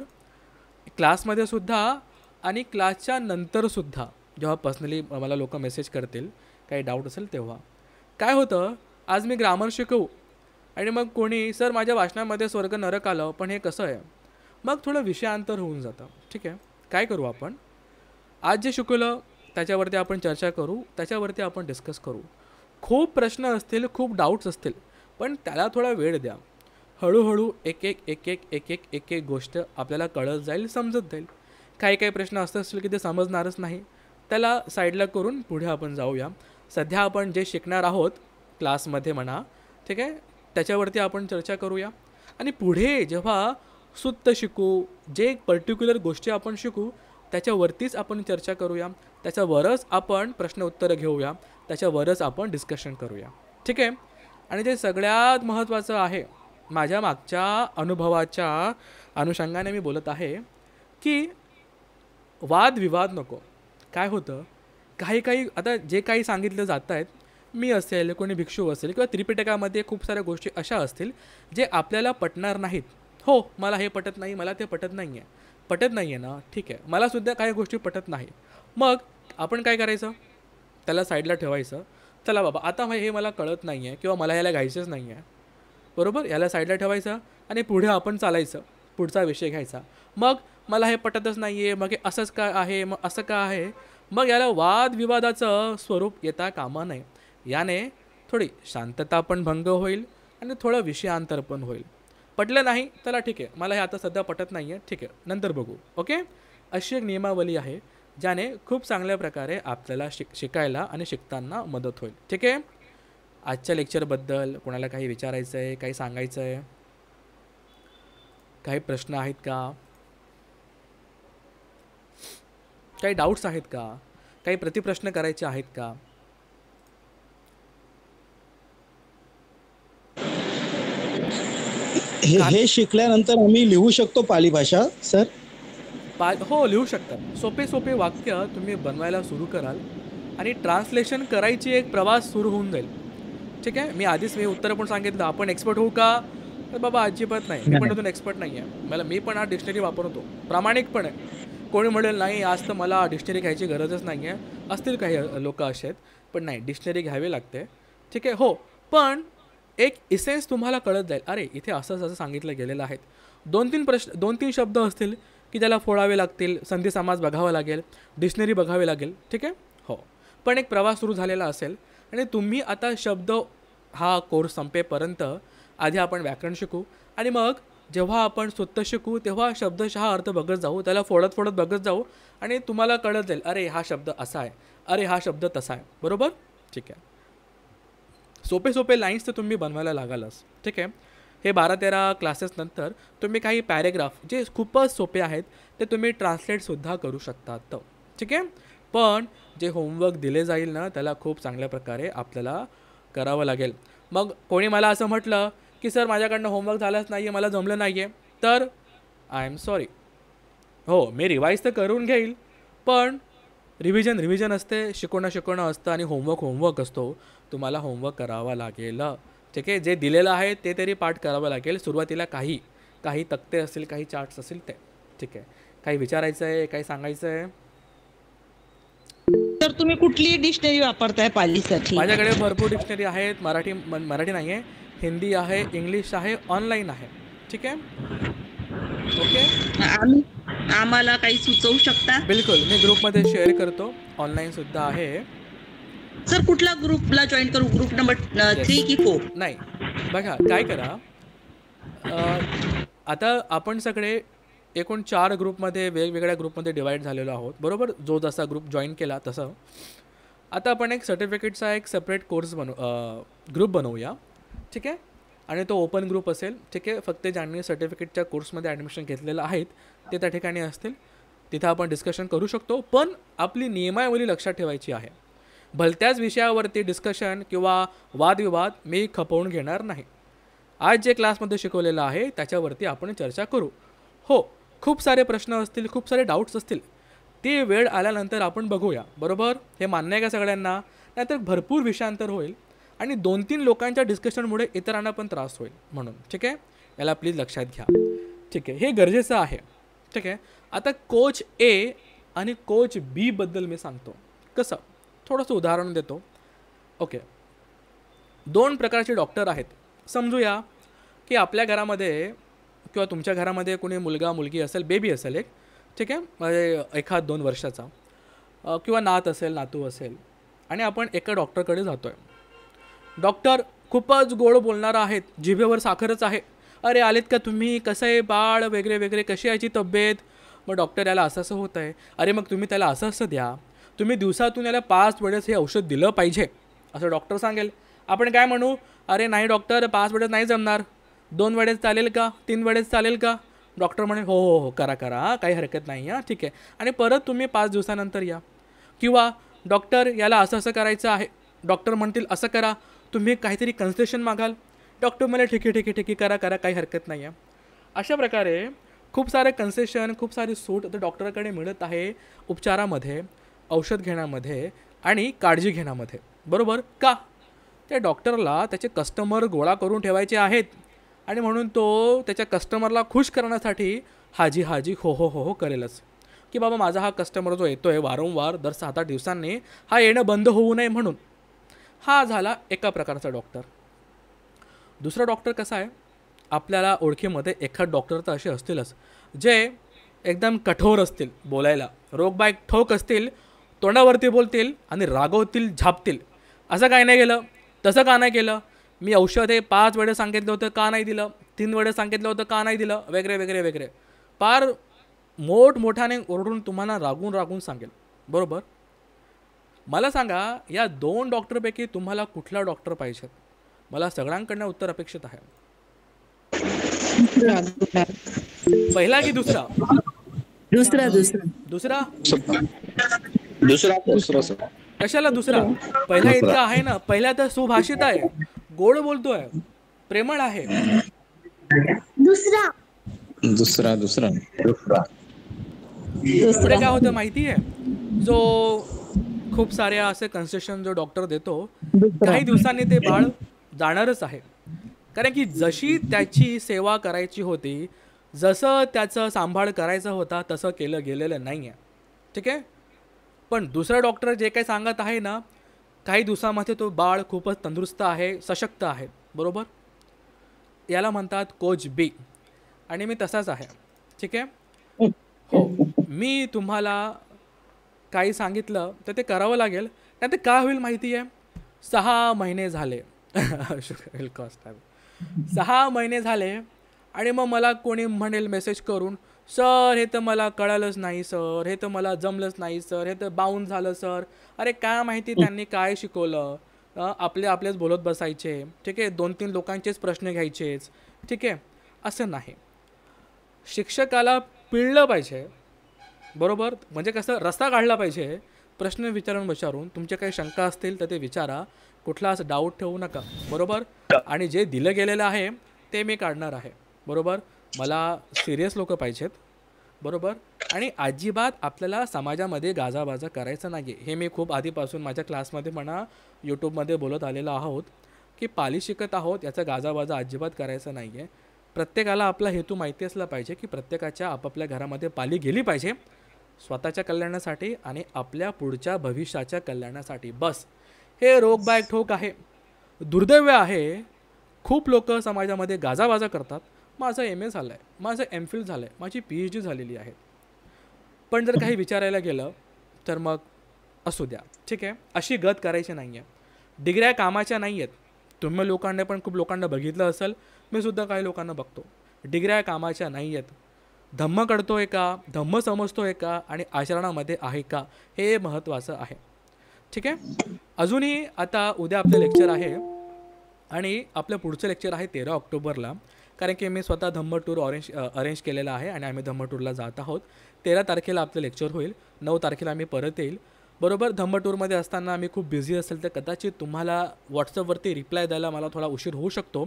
[SPEAKER 1] क्लासमध्ये सुद्धा आणि क्लासच्या नंतरसुद्धा जेव्हा पर्सनली मला लोक मेसेज करतील काही डाऊट असेल तेव्हा. काय होतं, आज मी ग्रामर शिकवू आणि मग कोणी सर माझ्या वाचनामध्ये स्वर्ग नरक आलं, पण हे कसं आहे, मग थोडं विषयांतर होऊन जातं. ठीक आहे. काय करू आपण, आज जे शिकवलं त्याच्यावरती आपण चर्चा करू, त्याच्यावरती आपण डिस्कस करू. खूप प्रश्न असतील, खूप डाऊट्स असतील, पण त्याला थोडा वेळ द्या. हळूहळू एक एक गोष्ट आपल्याला कळत जाईल, समजत जाईल. काही काही प्रश्न असं असतील की ते समजणारच नाही, त्याला साईडला करून पुढे आपण जाऊया. सध्या आपण जे शिकणार आहोत क्लासमध्ये म्हणा, ठीक आहे, त्याच्यावरती आपण चर्चा करूया. आणि पुढे जेव्हा सुत्त शिकू, जे पर्टिक्युलर गोष्टी आपण शिकू त्याच्यावरतीच आपण चर्चा करूया, त्याच्यावरच आपण प्रश्न उत्तरं घेऊया, त्याच्यावरच आपण डिस्कशन करूया. ठीक आहे. आणि ते सगळ्यात महत्त्वाचं आहे, माझ्या मागच्या अनुभवाच्या अनुषंगाने मी बोलत आहे की वादविवाद नको. काय होतं, काही आता जे काही सांगितलं जात आहेत, मी असेल, कोणी भिक्षू असेल किंवा त्रिपिटकामध्ये खूप साऱ्या गोष्टी अशा असतील जे आपल्याला पटणार नाहीत. हो, मला हे पटत नाही, मला ते पटत नाही आहे ना, ठीक आहे, मलासुद्धा काही गोष्टी पटत नाही. मग आपण काय करायचं, त्याला साईडला ठेवायचं. चला बाबा, आता हे मला कळत नाही आहे किंवा मला ह्याला घ्यायचंच नाही आहे, बरोबर, याला साईडला ठेवायचं आणि पुढे आपण चालायचं, पुढचा विषय घ्यायचा. मग मला हे पटतच नाही आहे, मग हे असंच काय आहे, मग असं का आहे, मग याला वादविवादाचं स्वरूप येता कामा नये. याने थोडी शांतता पण भंग होईल आणि थोडं विषयांतर पण होईल. पटलं नाही त्याला ठीक आहे, मला हे आता सध्या पटत नाही आहे, ठीक आहे, नंतर बघू. ओके. अशी एक नियमावली आहे ज्याने खूप चांगल्या प्रकारे आपल्याला शिकायला आणि शिकताना मदत होईल. ठीक आहे. आजच्या लेक्चरबद्दल कोणाला काही विचारायचं आहे, काही सांगायचं आहे, काही प्रश्न आहेत का, काही डाऊट्स आहेत का, काही प्रतिप्रश्न करायचे आहेत का?
[SPEAKER 2] हे शिकल्यानंतर आम्ही लिहू शकतो पाली भाषा सर?
[SPEAKER 1] हो, लिहू शकतात. सोपे वाक्य तुम्ही बनवायला सुरू कराल आणि ट्रान्सलेशन करायची एक प्रवास सुरू होऊन जाईल. ठीक आहे. मी उत्तर पण सांगितलं, आपण एक्सपर्ट होऊ का, तर बाबा अजिबात नाही, मी पण अजून एक्सपर्ट नाही आहे, मी पण हा डिक्शनरी वापरतो प्रामाणिकपणे. कोणी म्हणेल नाही आज तर मला डिक्शनरी घ्यायची गरजच नाही आहे, असतील काही लोक असे आहेत, पण नाही, डिक्शनरी घ्यावी लागते. ठीक आहे, हो, पण एक इसेन्स तुम्हाला कळत जाईल. अरे इथे असं सांगितलं गेलेलं आहे. 2-3 शब्द असतील की त्याला फोडावे लागतील, संधी समाज बघावा लागेल, डिक्शनरी बघावी लागेल. ठीक आहे, हो, पण एक प्रवास सुरू झालेला असेल आणि तुम्ही आता शब्द हा कोर्स संपेपर्यंत आधी आपण व्याकरण शिकू आणि मग जेव्हा आपण स्वतः शिकू तेव्हा शब्दशः अर्थ बघत जाऊ, त्याला फोडत बघत जाऊ आणि तुम्हाला कळत जाईल अरे हा शब्द असा आहे, अरे हा शब्द तसा आहे. बरोबर? ठीक आहे. सोपे लाईन्स तर तुम्ही बनवायला लागालच. ठीक आहे. हे 12-13 क्लासेस नंतर तुम्ही काही पॅरेग्राफ जे खूपच सोपे आहेत ते तुम्ही ट्रान्सलेटसुद्धा करू शकतात. ठीक आहे, पण जे होमवर्क दिले जाईल ना त्याला खूप चांगल्या प्रकारे आपल्याला करावं लागेल. मग कोणी मला असं म्हटलं की सर माझ्याकडनं होमवर्क झालंच नाही आहे, मला जमलं नाही आहे, तर आय एम सॉरी. हो, मी रिवाईज तर करून घेईल, पण रिव्हिजन असते, शिकवणं असतं आणि होमवर्क असतो. तुम्हाला होमवर्क करावा लागेल. ठीक आहे, जे दिलेलं आहे ते तरी पाठ करावं लागेल. सुरुवातीला काही तक्ते असतील, काही चार्ट्स असतील ते. ठीक आहे, काही विचारायचं आहे, काही सांगायचं आहे?
[SPEAKER 5] तर तुम्ही कुठली डिक्शनरी वापरताय पालीसाठी?
[SPEAKER 1] माझ्याकडे भरपूर डिक्शनरी आहेत. मराठी नाही आहे, हिंदी आहे, इंग्लिश आहे, ऑनलाईन आहे. ठीक आहे, ओके.
[SPEAKER 5] आम्हाला काही सुचवू शकता?
[SPEAKER 1] बिलकुल, मी ग्रुपमध्ये शेअर करतो, ऑनलाईनसुद्धा आहे.
[SPEAKER 5] सर कुठला ग्रुपला जॉईन करू? ग्रुप नंबर 3 की 4?
[SPEAKER 1] नाही, बघा काय करा, आता आपण सगळे एकूण 4 ग्रुपमध्ये वेगवेगळ्या ग्रुपमध्ये डिवाईड झालेलो आहोत. बरोबर? जो जसा ग्रुप जॉईन केला तसं आता आपण एक सर्टिफिकेटचा एक सेपरेट कोर्स ग्रुप बनवूया. ठीक आहे, आणि तो ओपन ग्रुप असेल. ठीक आहे, फक्त ज्यांनी सर्टिफिकेटच्या कोर्समध्ये ॲडमिशन घेतलेलं आहेत ते त्या ठिकाणी असतील. तिथं आपण डिस्कशन करू शकतो, पण आपली नियमावली लक्षात ठेवायची आहे. भलत्याच विषयावरती डिस्कशन किंवा वादविवाद मी खपवून घेणार नाही. आज जे क्लासमध्ये शिकवलेलं आहे त्याच्यावरती आपण चर्चा करू. हो, खूप सारे प्रश्न असतील, खूप सारे डाऊट्स असतील, ते वेळ आल्यानंतर आपण बघूया. बरोबर? हे मान्य आहे का सगळ्यांना? नाहीतर भरपूर विषयांतर होईल आणि 2-3 लोकांच्या डिस्कशनमुळे इतरांना पण त्रास होईल म्हणून. ठीक आहे, याला प्लीज लक्षात घ्या. ठीक आहे, हे गरजेचं आहे. ठीक आहे, आता कोच ए आणि कोच बी बद्दल मी सांगतो. कसं? थोडंसं उदाहरण देतो. ओके, 2 प्रकारचे डॉक्टर आहेत. समजूया की आपल्या घरामध्ये किंवा तुमच्या घरामध्ये कोणी मुलगा मुलगी असेल, बेबी असेल एक. ठीक आहे, म्हणजे 1-2 वर्षाचा किंवा नात असेल, नातू असेल, आणि आपण एका डॉक्टरकडे जातो आहे. डॉक्टर खूपच गोड बोलणारा आहेत, जिभेवर साखरच आहे. अरे आलेत का तुम्ही, कसं आहे बाळ, वगैरे कशी याची तब्येत. मग डॉक्टर याला असं होतं आहे. अरे मग तुम्ही त्याला असं द्या, तुम्ही दिवसातून याला 5 वेळेस हे औषध दिलं पाहिजे असं डॉक्टर सांगेल. आपण काय म्हणू, अरे नाही डॉक्टर 5 वेळेस नाही जमणार, 2 वेळेस चालेल का, 3 वेळेस चालेल का. डॉक्टर म्हणे हो करा काही हरकत नाही हां, ठीक आहे, आणि परत तुम्ही 5 दिवसानंतर या. किंवा डॉक्टर याला असं करायचं आहे, डॉक्टर म्हणतील असं करा, तुम्ही काहीतरी कन्सेशन मागाल, डॉक्टर मला ठीक आहे करा काही हरकत नाही आहे. अशा प्रकारे खूप सारे कन्सेशन, खूप सारी सूट तर डॉक्टरकडे मिळत आहे उपचारामध्ये, औषध घेण्यामध्ये आणि काळजी घेण्यामध्ये. बरोबर का? त्या डॉक्टरला त्याचे कस्टमर गोळा करून ठेवायचे आहेत आणि म्हणून तो त्याच्या कस्टमरला खुश करण्यासाठी हाजी हो करेलच की बाबा माझा हा कस्टमर जो येतो आहे वारंवार दर 7-8 दिवसांनी, हा येणं बंद होऊ नये म्हणून. हा झाला एका प्रकारचा डॉक्टर. दुसरा डॉक्टर कसा आहे, आपल्याला ओळखीमध्ये एखाद डॉक्टर तर असे असतीलच जे एकदम कठोर असतील बोलायला, रोगबाईक ठोक असतील, तोंडावरती बोलतील आणि रागवतील, झापतील. असं काय नाही केलं, तसं का नाही केलं, मी औषध हे 5 वेळेस सांगितलं होतं का नाही दिलं, 3 वेळेस सांगितलं होतं का नाही दिलं, वगैरे फार मोठमोठ्याने ओरडून तुम्हाला रागून सांगेल. बरोबर? मला सांगा या 2 डॉक्टरपैकी तुम्हाला कुठला डॉक्टर पाहिजे? मला सगळ्यांकडनं उत्तर अपेक्षित आहे. पहिला की दुसरा? दुसरा. कशाला दुसरा? पहिला इतका आहे ना, पहिला तर सुभाषित आहे, गोड बोलतोय, प्रेमळ आहे.
[SPEAKER 10] दुसरा
[SPEAKER 1] पुढे काय होतं माहिती आहे, जो खूप साऱ्या असे कन्सेशन जो डॉक्टर देतो, काही दिवसांनी ते बाळ जाणारच आहे. कारण की जशी त्याची सेवा करायची होती, जसं त्याचं सांभाळ करायचा होता तसं केलं गेलेलं नाही आहे. ठीक आहे. पण दुसरा डॉक्टर जे काही सांगत आहे ना, काही दिवसामध्ये तो बाळ खूपच तंदुरुस्त आहे, सशक्त आहे. बरोबर. याला म्हणतात कोच बी. आणि मी तसाच आहे. ठीक आहे. हो, मी तुम्हाला काही सांगितलं तर ते करावं लागेल. नाही तर काय होईल माहिती आहे, 6 महिने झाले 6 महिने झाले आणि मग मला कोणी म्हणेल मेसेज करून, सर हे तर मला कळालंच नाही सर, हे तर मला जमलंच नाही सर, हे तर बाउन्स झालं सर. अरे काय माहिती त्यांनी काय शिकवलं. आपलेच बोलत बसायचे. ठीक आहे. 2-3 लोकांचेच प्रश्न घ्यायचेच. ठीक आहे. असं नाही. शिक्षकाला पिळलं पाहिजे. बरोबर. म्हणजे कसं रस्ता काढला पाहिजे. प्रश्न विचारून तुमचे काही शंका असतील तर ते विचारा. कुठला असं डाऊट ठेवू नका. बरोबर. आणि जे दिलं गेलेलं आहे ते मी काढणार आहे. बरोबर. मला सिरियस लोक पाहिजेत. बरोबर. आणि अजिबात आपल्याला समाजामध्ये गाजाबाजा करायचं नाही आहे. हे मी खूप आधीपासून माझ्या क्लासमध्ये म्हणा, यूट्यूबमध्ये बोलत आलेलो आहोत की पाली शिकत आहोत, याचा गाजाबाजा अजिबात करायचा नाही आहे. प्रत्येकाला आपला हेतू माहिती असला पाहिजे की प्रत्येकाच्या आपापल्या घरामध्ये पाली गेली पाहिजे, स्वतःच्या कल्याणासाठी आणि आपल्या पुढच्या भविष्याच्या कल्याणासाठी. बस. हे रोगबाग ठोक आहे. दुर्दैव आहे, खूप लोक समाजामध्ये गाजाबाजा करतात. माझं MA झालं आहे, माझं MPhil झालं आहे, माझी PhD झालेली आहे. पण जर काही विचारायला गेलं तर मग असू द्या. ठीक आहे. अशी गत करायची नाही आहे. डिग्र्या कामाच्या नाही आहेत. तुम्ही लोकांना पण खूप लोकांना बघितलं असेल, मी सुद्धा काही लोकांना बघतो. डिग्र्या कामाच्या नाही आहेत. धम्म कळतोय का, धम्म समजतोय का आणि आचरणामध्ये आहे का, हे महत्त्वाचं आहे. ठीक आहे. अजूनही आता उद्या आपलं लेक्चर आहे आणि आपलं पुढचं लेक्चर आहे 13 ऑक्टोबरला. कारण की मी स्वतः धम्म टूर अरेंज केलेला आहे आणि आम्ही धम्म टूरला जात आहोत. 13 तारखेला आपलं लेक्चर होईल. 9 तारखेला आम्ही परत येईल. बरोबर. धम्म टूरमध्ये असताना आम्ही खूप बिझी असेल तर कदाचित तुम्हाला व्हॉट्सअपवरती रिप्लाय द्यायला मला थोडा उशीर होऊ शकतो.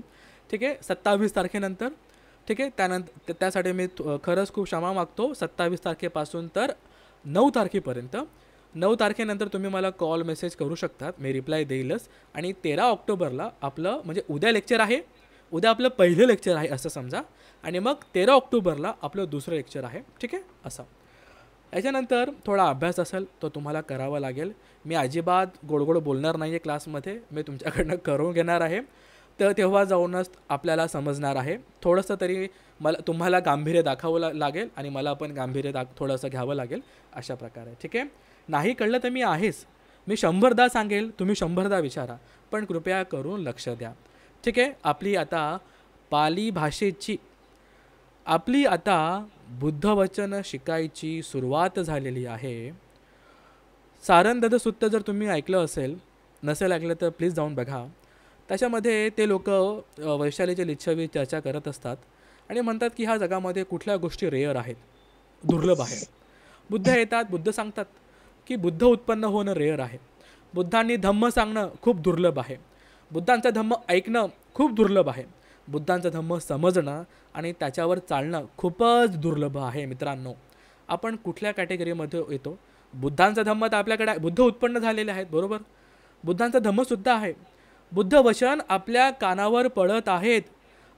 [SPEAKER 1] ठीक आहे. 27 तारखेनंतर. ठीक आहे. त्यासाठी मी खरंच खूप क्षमा मागतो. 27 तारखेपासून तर 9 तारखेपर्यंत. 9 तारखेनंतर तुम्ही मला कॉल मेसेज करू शकतात, मी रिप्लाय देईलच. आणि 13 ऑक्टोबरला आपलं म्हणजे उद्या लेक्चर आहे, उद्या आपलं पहिलं लेक्चर आहे असं समजा. आणि मग 13 ऑक्टोबरला आपलं दुसरं लेक्चर आहे. ठीक आहे. असं याच्यानंतर थोडा अभ्यास असेल तो तुम्हाला करावा लागेल. मी अजिबात गोडगोड बोलणार नाही आहे क्लासमध्ये, मी तुमच्याकडनं करून घेणार आहे. तर तेव्हा जाऊनच आपल्याला समजणार आहे. थोडंसं तरी तुम्हाला गांभीर्य दाखवावं लागेल आणि मला पण गांभीर्य थोडंसं घ्यावं लागेल. अशा प्रकारे. ठीक आहे. नाही कळलं तर मी आहेच. मी 100दा सांगेल, तुम्ही 100दा विचारा, पण कृपया करून लक्ष द्या. ठीक आहे. आपली आता पाली भाषेची आपली आता बुद्धवचन शिकायची सुरुवात झालेली आहे. सारंदद सुत्त जर तुम्ही ऐकलं असेल, नसेल ऐकलं तर प्लीज जाऊन बघा. त्याच्यामध्ये ते लोक वैशालीचे लिच्छवी चर्चा करत असतात आणि म्हणतात की ह्या जगामध्ये कुठल्या गोष्टी रेअर आहेत, दुर्लभ आहेत. बुद्ध येतात, बुद्ध सांगतात की बुद्ध उत्पन्न होणं रेअर आहे. बुद्धांनी धम्म सांगणं खूप दुर्लभ आहे. बुद्धांचा धम्म ऐकणं खूप दुर्लभ आहे. बुद्धांचा धम्म समजणं आणि त्याच्यावर चालणं खूपच दुर्लभ आहे. मित्रांनो, आपण कुठल्या कॅटेगरीमध्ये येतो? बुद्धांचा धम्म तर आपल्याकडे बुद्ध उत्पन्न झालेले आहेत. बरोबर. बुद्धांचा धम्मसुद्धा आहे. बुद्ध वचन आपल्या कानावर पडत आहेत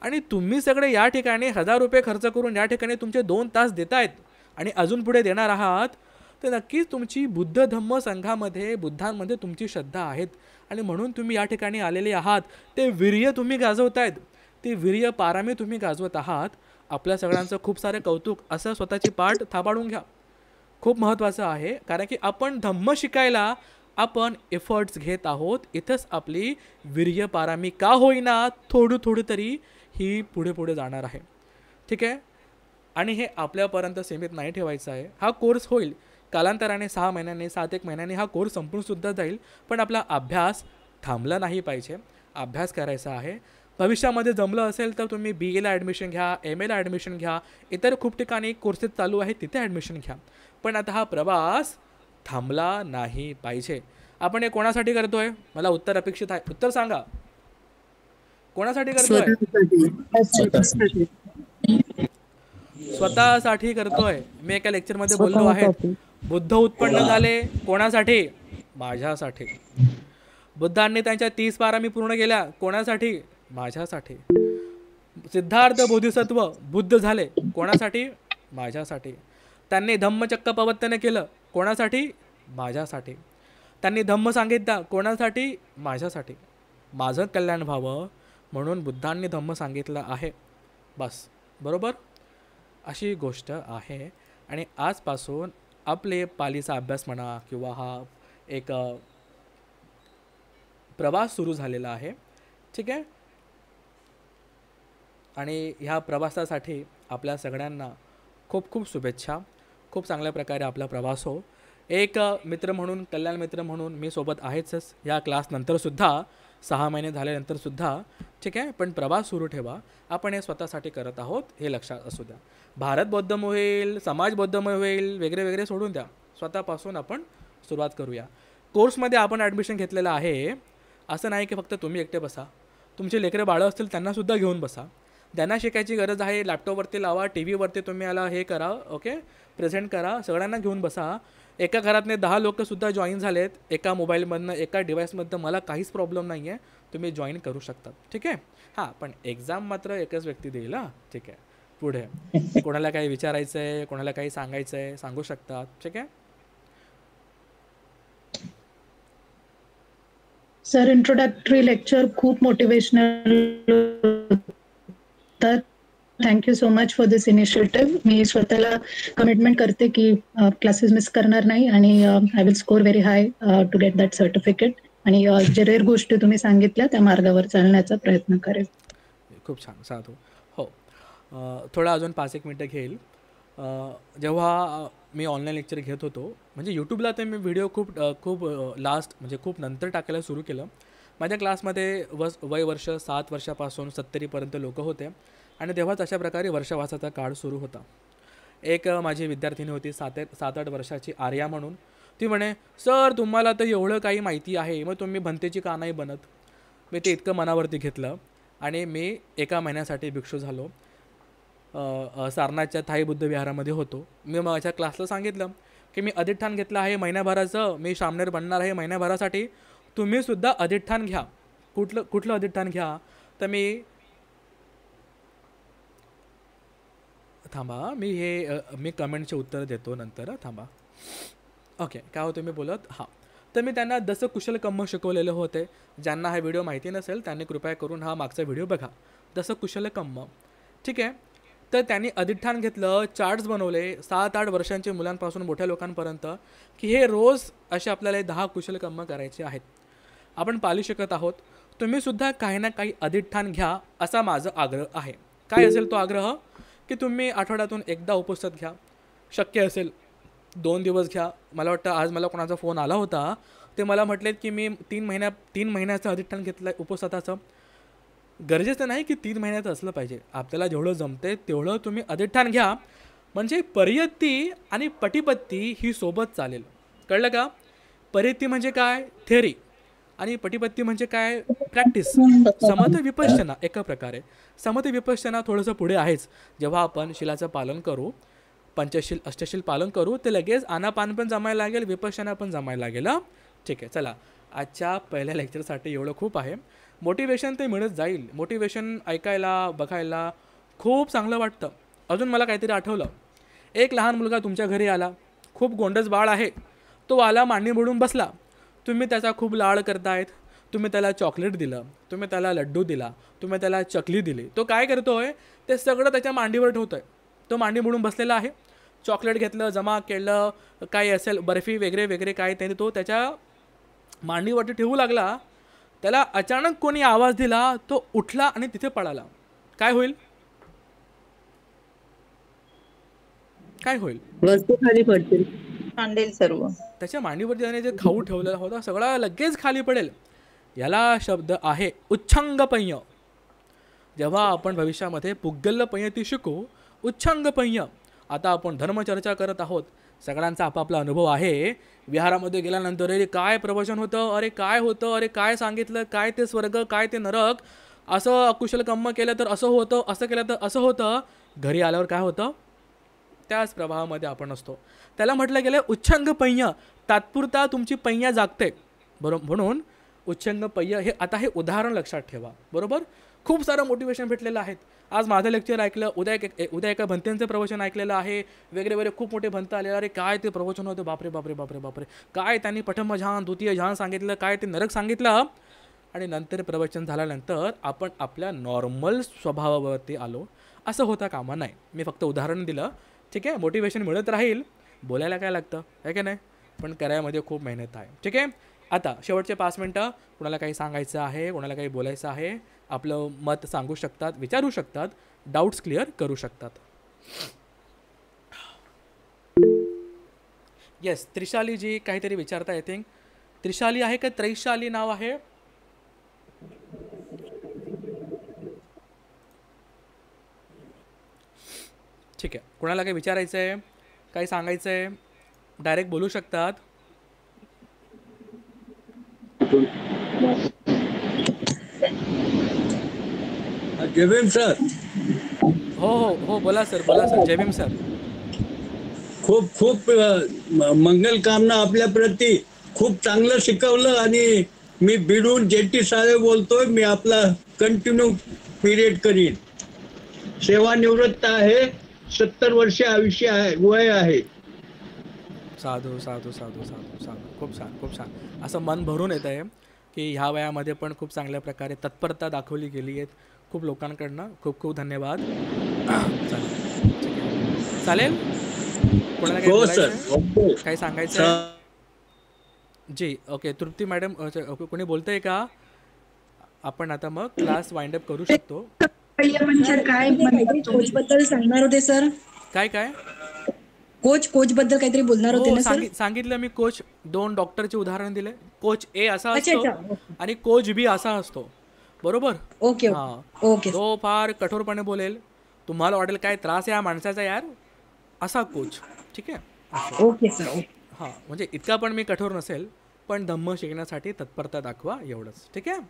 [SPEAKER 1] आणि तुम्ही सगळे या ठिकाणी 1000 रुपये खर्च करून या ठिकाणी तुमचे 2 तास देत आहेत आणि अजून पुढे देणार आहात, तर नक्कीच तुमची बुद्ध धम्म संघामध्ये बुद्धांमध्ये तुमची श्रद्धा आहेत आणि म्हणून तुम्ही या ठिकाणी आलेले आहात. ते वीर्य तुम्ही गाजवतायत, ते वीर्य पारामी तुम्ही गाजवत आहात. आपल्या सगळ्यांचं खूप सारे कौतुक. असं स्वतःची पाठ थापाडून घ्या. खूप महत्त्वाचं आहे. कारण की आपण धम्म शिकायला आपण एफर्ट्स घेत आहोत. इथंच आपली वीर्य पारामी का होईना थोडी तरी ही पुढे पुढे जाणार आहे. ठीक आहे. आणि हे आपल्यापर्यंत सीमित नाही ठेवायचं आहे. हा कोर्स होईल कालांतराने 6 महिन्यांनी 7-1 महिन्यांनी हा कोर्स संपूनसुद्धा जाईल. पण आपला अभ्यास थांबला नाही पाहिजे. अभ्यास करायचा आहे. भविष्यामध्ये जमलं असेल तर तुम्ही BA ला ॲडमिशन घ्या, MA ला ॲडमिशन घ्या, इतर खूप ठिकाणी कोर्सेस चालू आहेत तिथे ॲडमिशन घ्या. पण आता हा प्रवास थांबला नाही पाहिजे. आपण हे कोणासाठी करतोय? मला उत्तर अपेक्षित आहे. उत्तर सांगा. कोणासाठी करतोय? स्वतःसाठी करतोय. मी एका लेक्चरमध्ये बोललो आहे, बुद्ध उत्पन्न झाले कोणासाठी? माझ्यासाठी. बुद्धांनी त्यांच्या 30 पारामी पूर्ण केल्या कोणासाठी? माझ्यासाठी. सिद्धार्थ बोधिसत्व बुद्ध झाले कोणासाठी? माझ्यासाठी. त्यांनी धम्मचक्क प्रवर्तन केलं कोणासाठी? माझ्यासाठी. त्यांनी धम्म सांगितला कोणासाठी? माझ्यासाठी. माझं कल्याण व्हावं म्हणून बुद्धांनी धम्म सांगितलं आहे. बस, बरोबर? अशी गोष्ट आहे. आणि आजपासून आपले पालीचा अभ्यास म्हणा किंवा हा एक प्रवास सुरू झालेला आहे. ठीक आहे. आणि ह्या प्रवासासाठी आपल्या सगळ्यांना खूप खूप शुभेच्छा. खूप चांगल्या प्रकारे आपला प्रवास हो. एक मित्र म्हणून, कल्याण मित्र म्हणून मी सोबत आहेचच या क्लासनंतरसुद्धा, 6 महिने झाल्यानंतरसुद्धा. ठीक आहे. पण प्रवास सुरू ठेवा. आपण हे स्वतःसाठी करत आहोत हे लक्षात असू द्या. भारत बौद्धमय होईल, समाज बौद्धमय होईल, वेगळे वेगळे सोडून द्या. स्वतःपासून आपण सुरुवात करूया. कोर्समध्ये आपण ॲडमिशन घेतलेलं आहे. असं नाही की फक्त तुम्ही एकटे बसा. तुमचे लेकरं बाळं असतील त्यांनासुद्धा घेऊन बसा. ज्यांना शिकायची गरज आहे लॅपटॉपवरती लावा, टी व्हीवरती तुम्ही याला हे करा, ओके, प्रेझेंट करा. सगळ्यांना घेऊन बसा. एका घरातले 10 लोकंसुद्धा जॉईन झालेत एका मोबाईलमधनं, एका डिव्हाइसमधनं. मला काहीच प्रॉब्लेम नाही आहे. तुम्ही जॉईन करू शकता. ठीक आहे. हां, पण एक्झाम मात्र एकच व्यक्ती देईल. हां, ठीक आहे. पुढे कोणाला काही विचारायचं आहे, कोणाला काही सांगायचं आहे, सांगू शकतात. ठीक आहे.
[SPEAKER 6] सर, इंट्रोडक्टरी लेक्चर खूप मोटिवेशनल होतं. Thank you so much for this initiative. मी स्वतःला कमिटमेंट करते की क्लासेस मिस करणार नाही आणि I will score very high to get that certificate. आणि जे रेअर गोष्टी तुम्ही सांगितल्या त्या मार्गावर चालण्याचा प्रयत्न करेल.
[SPEAKER 1] खूप छान, साधू. हो, थोडा अजून 5-1 मिनटं घेईल. जेव्हा मी ऑनलाईन लेक्चर घेत होतो, म्हणजे यूट्यूबला ते मी व्हिडिओ खूप लास्ट म्हणजे खूप नंतर टाकायला सुरू केलं. माझ्या क्लासमध्ये वय वर्ष 7 वर्षापासून 70पर्यंत लोक होते. आणि तेव्हाच अशा प्रकारे वर्षवासाचा काळ सुरू होता. एक माझी विद्यार्थिनी होती 7-8 वर्षाची, आर्या म्हणून. ती म्हणे, सर तुम्हाला तर एवढं काही माहिती आहे, मग तुम्ही भंतेची का नाही बनत? मी ते इतकं मनावरती घेतलं आणि मी 1 महिन्यासाठी भिक्षू झालो. सारनाथच्या थाई बुद्ध विहारामध्ये होतो. मी माझ्या क्लासला सांगितलं की मी अधिष्ठान घेतलं आहे महिन्याभराचं, मी शामनेर बनणार आहे महिन्याभरासाठी, तुम्हीसुद्धा अधिष्ठान घ्या. कुठलं अधिष्ठान घ्या? तर थांबा, मी कमेंटचे उत्तर देतो नंतर. थांबा. ओके, काय होतं मी बोलत? हां, तर मी त्यांना दस कुशल कर्म शिकवलेले होते. ज्यांना हा व्हिडिओ माहिती नसेल त्यांनी कृपया करून हा मागचा व्हिडिओ बघा, दस कुशल कर्म. ठीक आहे. तर त्यांनी अधिष्ठान घेतलं, चार्ट्स बनवले 7-8 वर्षांच्या मुलांपासून मोठ्या लोकांपर्यंत, की हे रोज असे आपल्याला 10 कुशल कर्म करायचे आहेत. आपण पाली शिकत आहोत. तुम्हीसुद्धा काही ना काही अधिष्ठान घ्या असा माझा आग्रह आहे. काय असेल तो आग्रह? की तुम्ही आठवड्यातून एकदा उपस्थित घ्या. शक्य असेल 2 दिवस घ्या. मला वाटतं आज मला कोणाचा फोन आला होता, ते मला म्हटलेत की मी 3 महिन्याचं अधिष्ठान घेतलं आहे उपस्थिताचं. गरजेचं नाही की 3 महिन्याचं असलं पाहिजे. आपल्याला जेवढं जमते तेवढं तुम्ही अधिष्ठान घ्या. म्हणजे परियत्ती आणि पटिपत्ती ही सोबत चालेल. कळलं का? परियत्ती म्हणजे काय? थेअरी. आणि पटिपत्ती म्हणजे काय? प्रॅक्टिस. समथ विपश्यना एका प्रकारे. समथ विपश्यना थोडंसं पुढे आहेच. जेव्हा आपण शिलाचं पालन करू, पंचशील अष्टशील पालन करू, ते लगेच आनापान पण जमायला लागेल, विपश्यना पण जमायला लागेल. ठीक आहे. चला, आजच्या पहिल्या लेक्चरसाठी एवढं खूप आहे. मोटिवेशन ते मिळत जाईल. मोटिवेशन ऐकायला, बघायला खूप चांगलं वाटतं. अजून मला काहीतरी आठवलं. एक लहान मुलगा तुमच्या घरी आला, खूप गोंडस बाळ आहे. तो आला, मांडी मोडून बसला. तुम्ही त्याचा खूप लाड करतायत. तुम्ही त्याला चॉकलेट दिलं, तुम्ही त्याला लड्डू दिला, तुम्ही त्याला चकली दिली. तो काय करतोय? ते सगळं त्याच्या मांडीवर ठेवतोय. तो मांडी मोडून बसलेला आहे. चॉकलेट घेतलं, जमा केलं, काय असेल बर्फी वगैरे वगैरे काय, त्याने तो त्याच्या मांडीवरती ठेवू लागला. त्याला अचानक कोणी आवाज दिला. तो उठला आणि तिथे पळाला. काय होईल? काय होईल?
[SPEAKER 5] वस्तू खाली पडतील, सांडेल सर्व.
[SPEAKER 1] त्याच्या मांडीवरती त्याने जे खाऊ ठेवलेला होता सगळा लगेच खाली पडेल. याला शब्द आहे उच्छंगपय्य. जेव्हा आपण भविष्यामध्ये पुग्गल्यपय्य ती शिकू, उच्छंगपय्य. आता आपण धर्मचर्चा करत आहोत. सगळ्यांचा आपापला अनुभव आहे. विहारामध्ये गेल्यानंतर अरे काय प्रवचन होतं, अरे काय होतं, अरे काय सांगितलं, काय ते स्वर्ग, काय ते नरक, असं अकुशल कर्म केलं तर असं होतं, असं केलं तर असं होतं. घरी आल्यावर काय होतं? त्याच प्रवाहामध्ये आपण असतो. त्याला म्हटलं गेलं उच्छंग पय्य. तात्पुरता तुमची पय्या जागते. बरोबर. म्हणून उच्चंग पय्य हे आता हे उदाहरण लक्षात ठेवा, बरोबर. खूप सारं मोटिवेशन भेटलेलं आहेत. आज माझं लेक्चर ऐकलं, उद्या एका भंत्यांचं प्रवचन ऐकलेलं आहे, वेगळे वेगळे खूप मोठे भंत आले, अरे काय ते प्रवचन होतं, बापरे बापरे बापरे बापरे, काय त्यांनी प्रथम ध्यान द्वितीय ध्यान सांगितलं, काय ते नरक सांगितलं. आणि नंतर प्रवचन झाल्यानंतर आपण आपल्या नॉर्मल स्वभावावरती आलो, असं होता कामा नाही. मी फक्त उदाहरण दिलं, ठीक आहे. मोटिवेशन मिळत राहील, बोलायला काय लागतं आहे की नाही, पण करायमध्ये खूप मेहनत आहे, ठीक आहे. आता शेवटचे 5 मिनटं, कोणाला काही सांगायचं आहे, कोणाला काही बोलायचं आहे, आपलं मत सांगू शकतात, विचारू शकतात, डाऊट्स क्लिअर करू शकतात. येस, त्रिशाली जी काहीतरी विचारता आय थिंक. त्रिशाली आहे का त्रैशाली नाव आहे? ठीक आहे. कोणाला काही विचारायचं आहे, काही सांगायचं आहे, डायरेक्ट बोलू शकतात.
[SPEAKER 11] जय भीम सर.
[SPEAKER 1] हो हो हो, बोला सर, बोला सर. जय भीम सर.
[SPEAKER 11] खूप खूप मंगल कामना आपल्या प्रती. खूप चांगलं शिकवलं आणि मी बिडून जेटी साहेब बोलतोय. मी आपला कंटिन्यू पिरियड करीन. सेवानिवृत्त आहे, 70 वर्ष आयुष्य आहे, वय आहे.
[SPEAKER 1] साधू साधू साधू साधू साधू. खूप छान, खूप छान. असं मन भरून येत आहे की ह्या वयामध्ये पण खूप चांगल्या प्रकारे तत्परता दाखवली गेली आहेत खूप लोकांकडनं. खूप खूप धन्यवाद. चालेल. कोणाला काही बोलायचं, काही सांगायचं? जी, ओके. तृप्ती मॅडम, ओके, कोणी बोलतंय का? आपण आता मग क्लास वाइंड अप करू शकतो.
[SPEAKER 3] म्हणजे काय कोच बद्दल सांगणार होते सर?
[SPEAKER 1] काय काय
[SPEAKER 3] कोच बद्दल काहीतरी बोलणार होते ना सर?
[SPEAKER 1] सांगितलं मी. कोच 2 डॉक्टरचे उदाहरण दिले. कोच ए असा असतो आणि कोच बी असा असतो, बरोबर.
[SPEAKER 3] Okay okay.
[SPEAKER 1] तो फार कठोरपणे बोलेल, तुम्हाला वाटेल काय त्रास आहे या माणसाचा यार, असा कोच, ठीक आहे.
[SPEAKER 3] Okay sir.
[SPEAKER 1] हां, म्हणजे इतका पण मी कठोर नसेल, पण धम्म शिकण्यासाठी तत्परता दाखवा, एवढंच, ठीक आहे.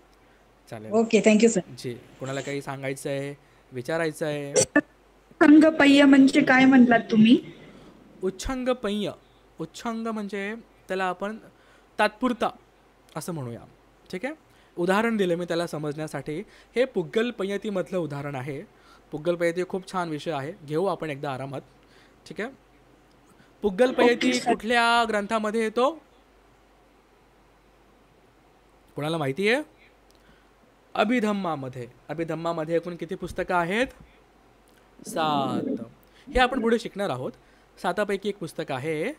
[SPEAKER 1] चालेल.
[SPEAKER 3] Okay, thank you sir.
[SPEAKER 1] जी, कोणाला काही सांगायचं आहे, विचारायचं आहे?
[SPEAKER 3] उच्चंग पय्य म्हणजे काय म्हणलात तुम्ही?
[SPEAKER 1] उच्छंग पय्य, उच्छंग म्हणजे त्याला आपण तात्पुरता असं म्हणूया, ठीक आहे. उदाहरण दिलं मी त्याला समजण्यासाठी. हे पुग्गल पय्यतीमधलं उदाहरण आहे. पुग्गल पय्यती खूप छान विषय आहे, घेऊ आपण एकदा आरामात, ठीक आहे. पुग्गल पय्यती कुठल्या ग्रंथामध्ये येतो, कोणाला माहिती आहे? अभिधम्मामध्ये. अभिधम्मामध्ये एकूण किती पुस्तकं आहेत? 7. हे आपण पुढे शिकणार आहोत. 7पैकी एक पुस्तक आहे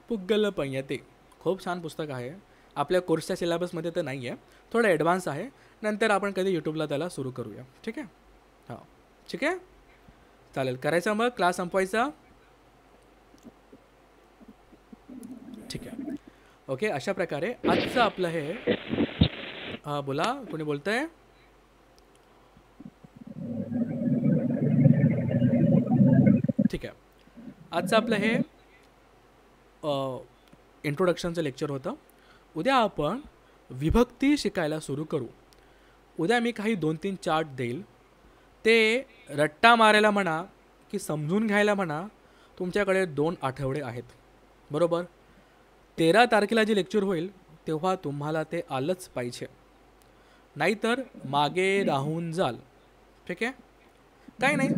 [SPEAKER 1] पुग्गल पय्यती. खूप छान पुस्तक आहे. आपल्या कोर्सच्या सिलेबसमध्ये तर नाही आहे, थोडं ॲडव्हान्स आहे. नंतर आपण कधी यूट्यूबला त्याला सुरू करूया, ठीक आहे. हां, ठीक आहे. चालेल. करायचा मग क्लास संपवायचा, ठीक आहे. ओके, अशा प्रकारे आजचं आपलं हे. हां, बोला, कोणी बोलतंय? ठीक आहे. आजचं आपलं हे इंट्रोडक्शनचं लेक्चर होतं. उद्या आपण विभक्ती शिकायला सुरू करू. उद्या मी काही 2-3 चार्ट देईल, ते रट्टा मारायला म्हणा की समजून घ्यायला म्हणा, तुमच्याकडे 2 आठवडे आहेत, बरोबर. 13 तारखेला जे लेक्चर होईल तेव्हा तुम्हाला ते आलंच पाहिजे, नाहीतर मागे राहून जाल, ठीक आहे. काही नाही,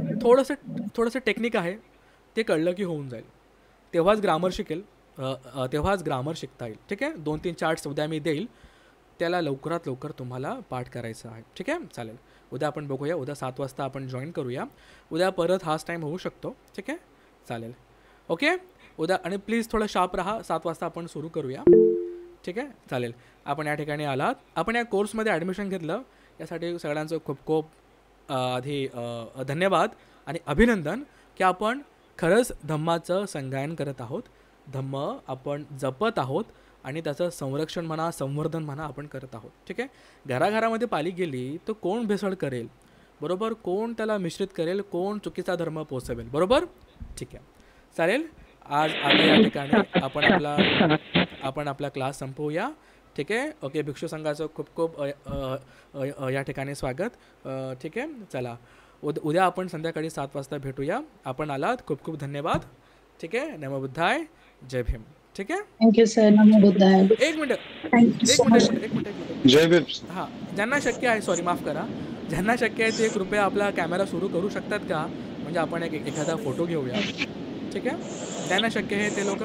[SPEAKER 1] थोडंसं टेक्निक आहे, ते कळलं की होऊन जाईल. तेव्हाच ग्रामर शिकता येईल, ठीक आहे. 2-3 चार्ट्स उद्या मी देईल, त्याला लवकरात लवकर तुम्हाला पाठ करायचं आहे, ठीक आहे. चालेल. उद्या आपण बघूया. उद्या 7 वाजता आपण जॉईन करूया. उद्या परत हाच टाईम होऊ शकतो, ठीक आहे. चालेल. ओके. उद्या, आणि प्लीज थोडं शार्प राहा. 7 वाजता आपण सुरू करूया, ठीक आहे. चालेल. आपण या ठिकाणी आलात, आपण या कोर्समध्ये ॲडमिशन घेतलं, यासाठी सगळ्यांचं खूप खूप आधी धन्यवाद आणि अभिनंदन की आपण खरंच धम्माचं संगायन करत आहोत. धम्म आपण जपत आहोत आणि त्याचं संरक्षण म्हणा, संवर्धन म्हणा आपण करत आहोत, ठीक आहे. घराघरामध्ये पाली गेली तर कोण भेसळ करेल, बरोबर. कोण त्याला मिश्रित करेल, कोण चुकीचा धर्म पोचवेल, बरोबर. ठीक आहे. चालेल. आज आता या ठिकाणी आपण आपला क्लास संपवूया, ठीक आहे. ओके. भिक्षू संघाचं खूप खूप या ठिकाणी स्वागत, ठीक आहे. चला, उद्या आपण संध्याकाळी 7 वाजता भेटूया. आपण आलात, खूप खूप धन्यवाद, ठीक आहे. नमो बुद्धाय. जय भीम. ठीक आहे.
[SPEAKER 6] Thank you sir. नमो बुद्धाय.
[SPEAKER 1] एक मिनिट
[SPEAKER 3] थँक्यू सो मच.
[SPEAKER 9] जय भीम.
[SPEAKER 1] हां, ज्यांना शक्य आहे, सॉरी माफ करा, ज्यांना शक्य आहे ते कृपया आपला कॅमेरा सुरू करू शकतात का? म्हणजे आपण एखादा फोटो घेऊया. ठीक आहे. ज्यांना शक्य आहे ते लोक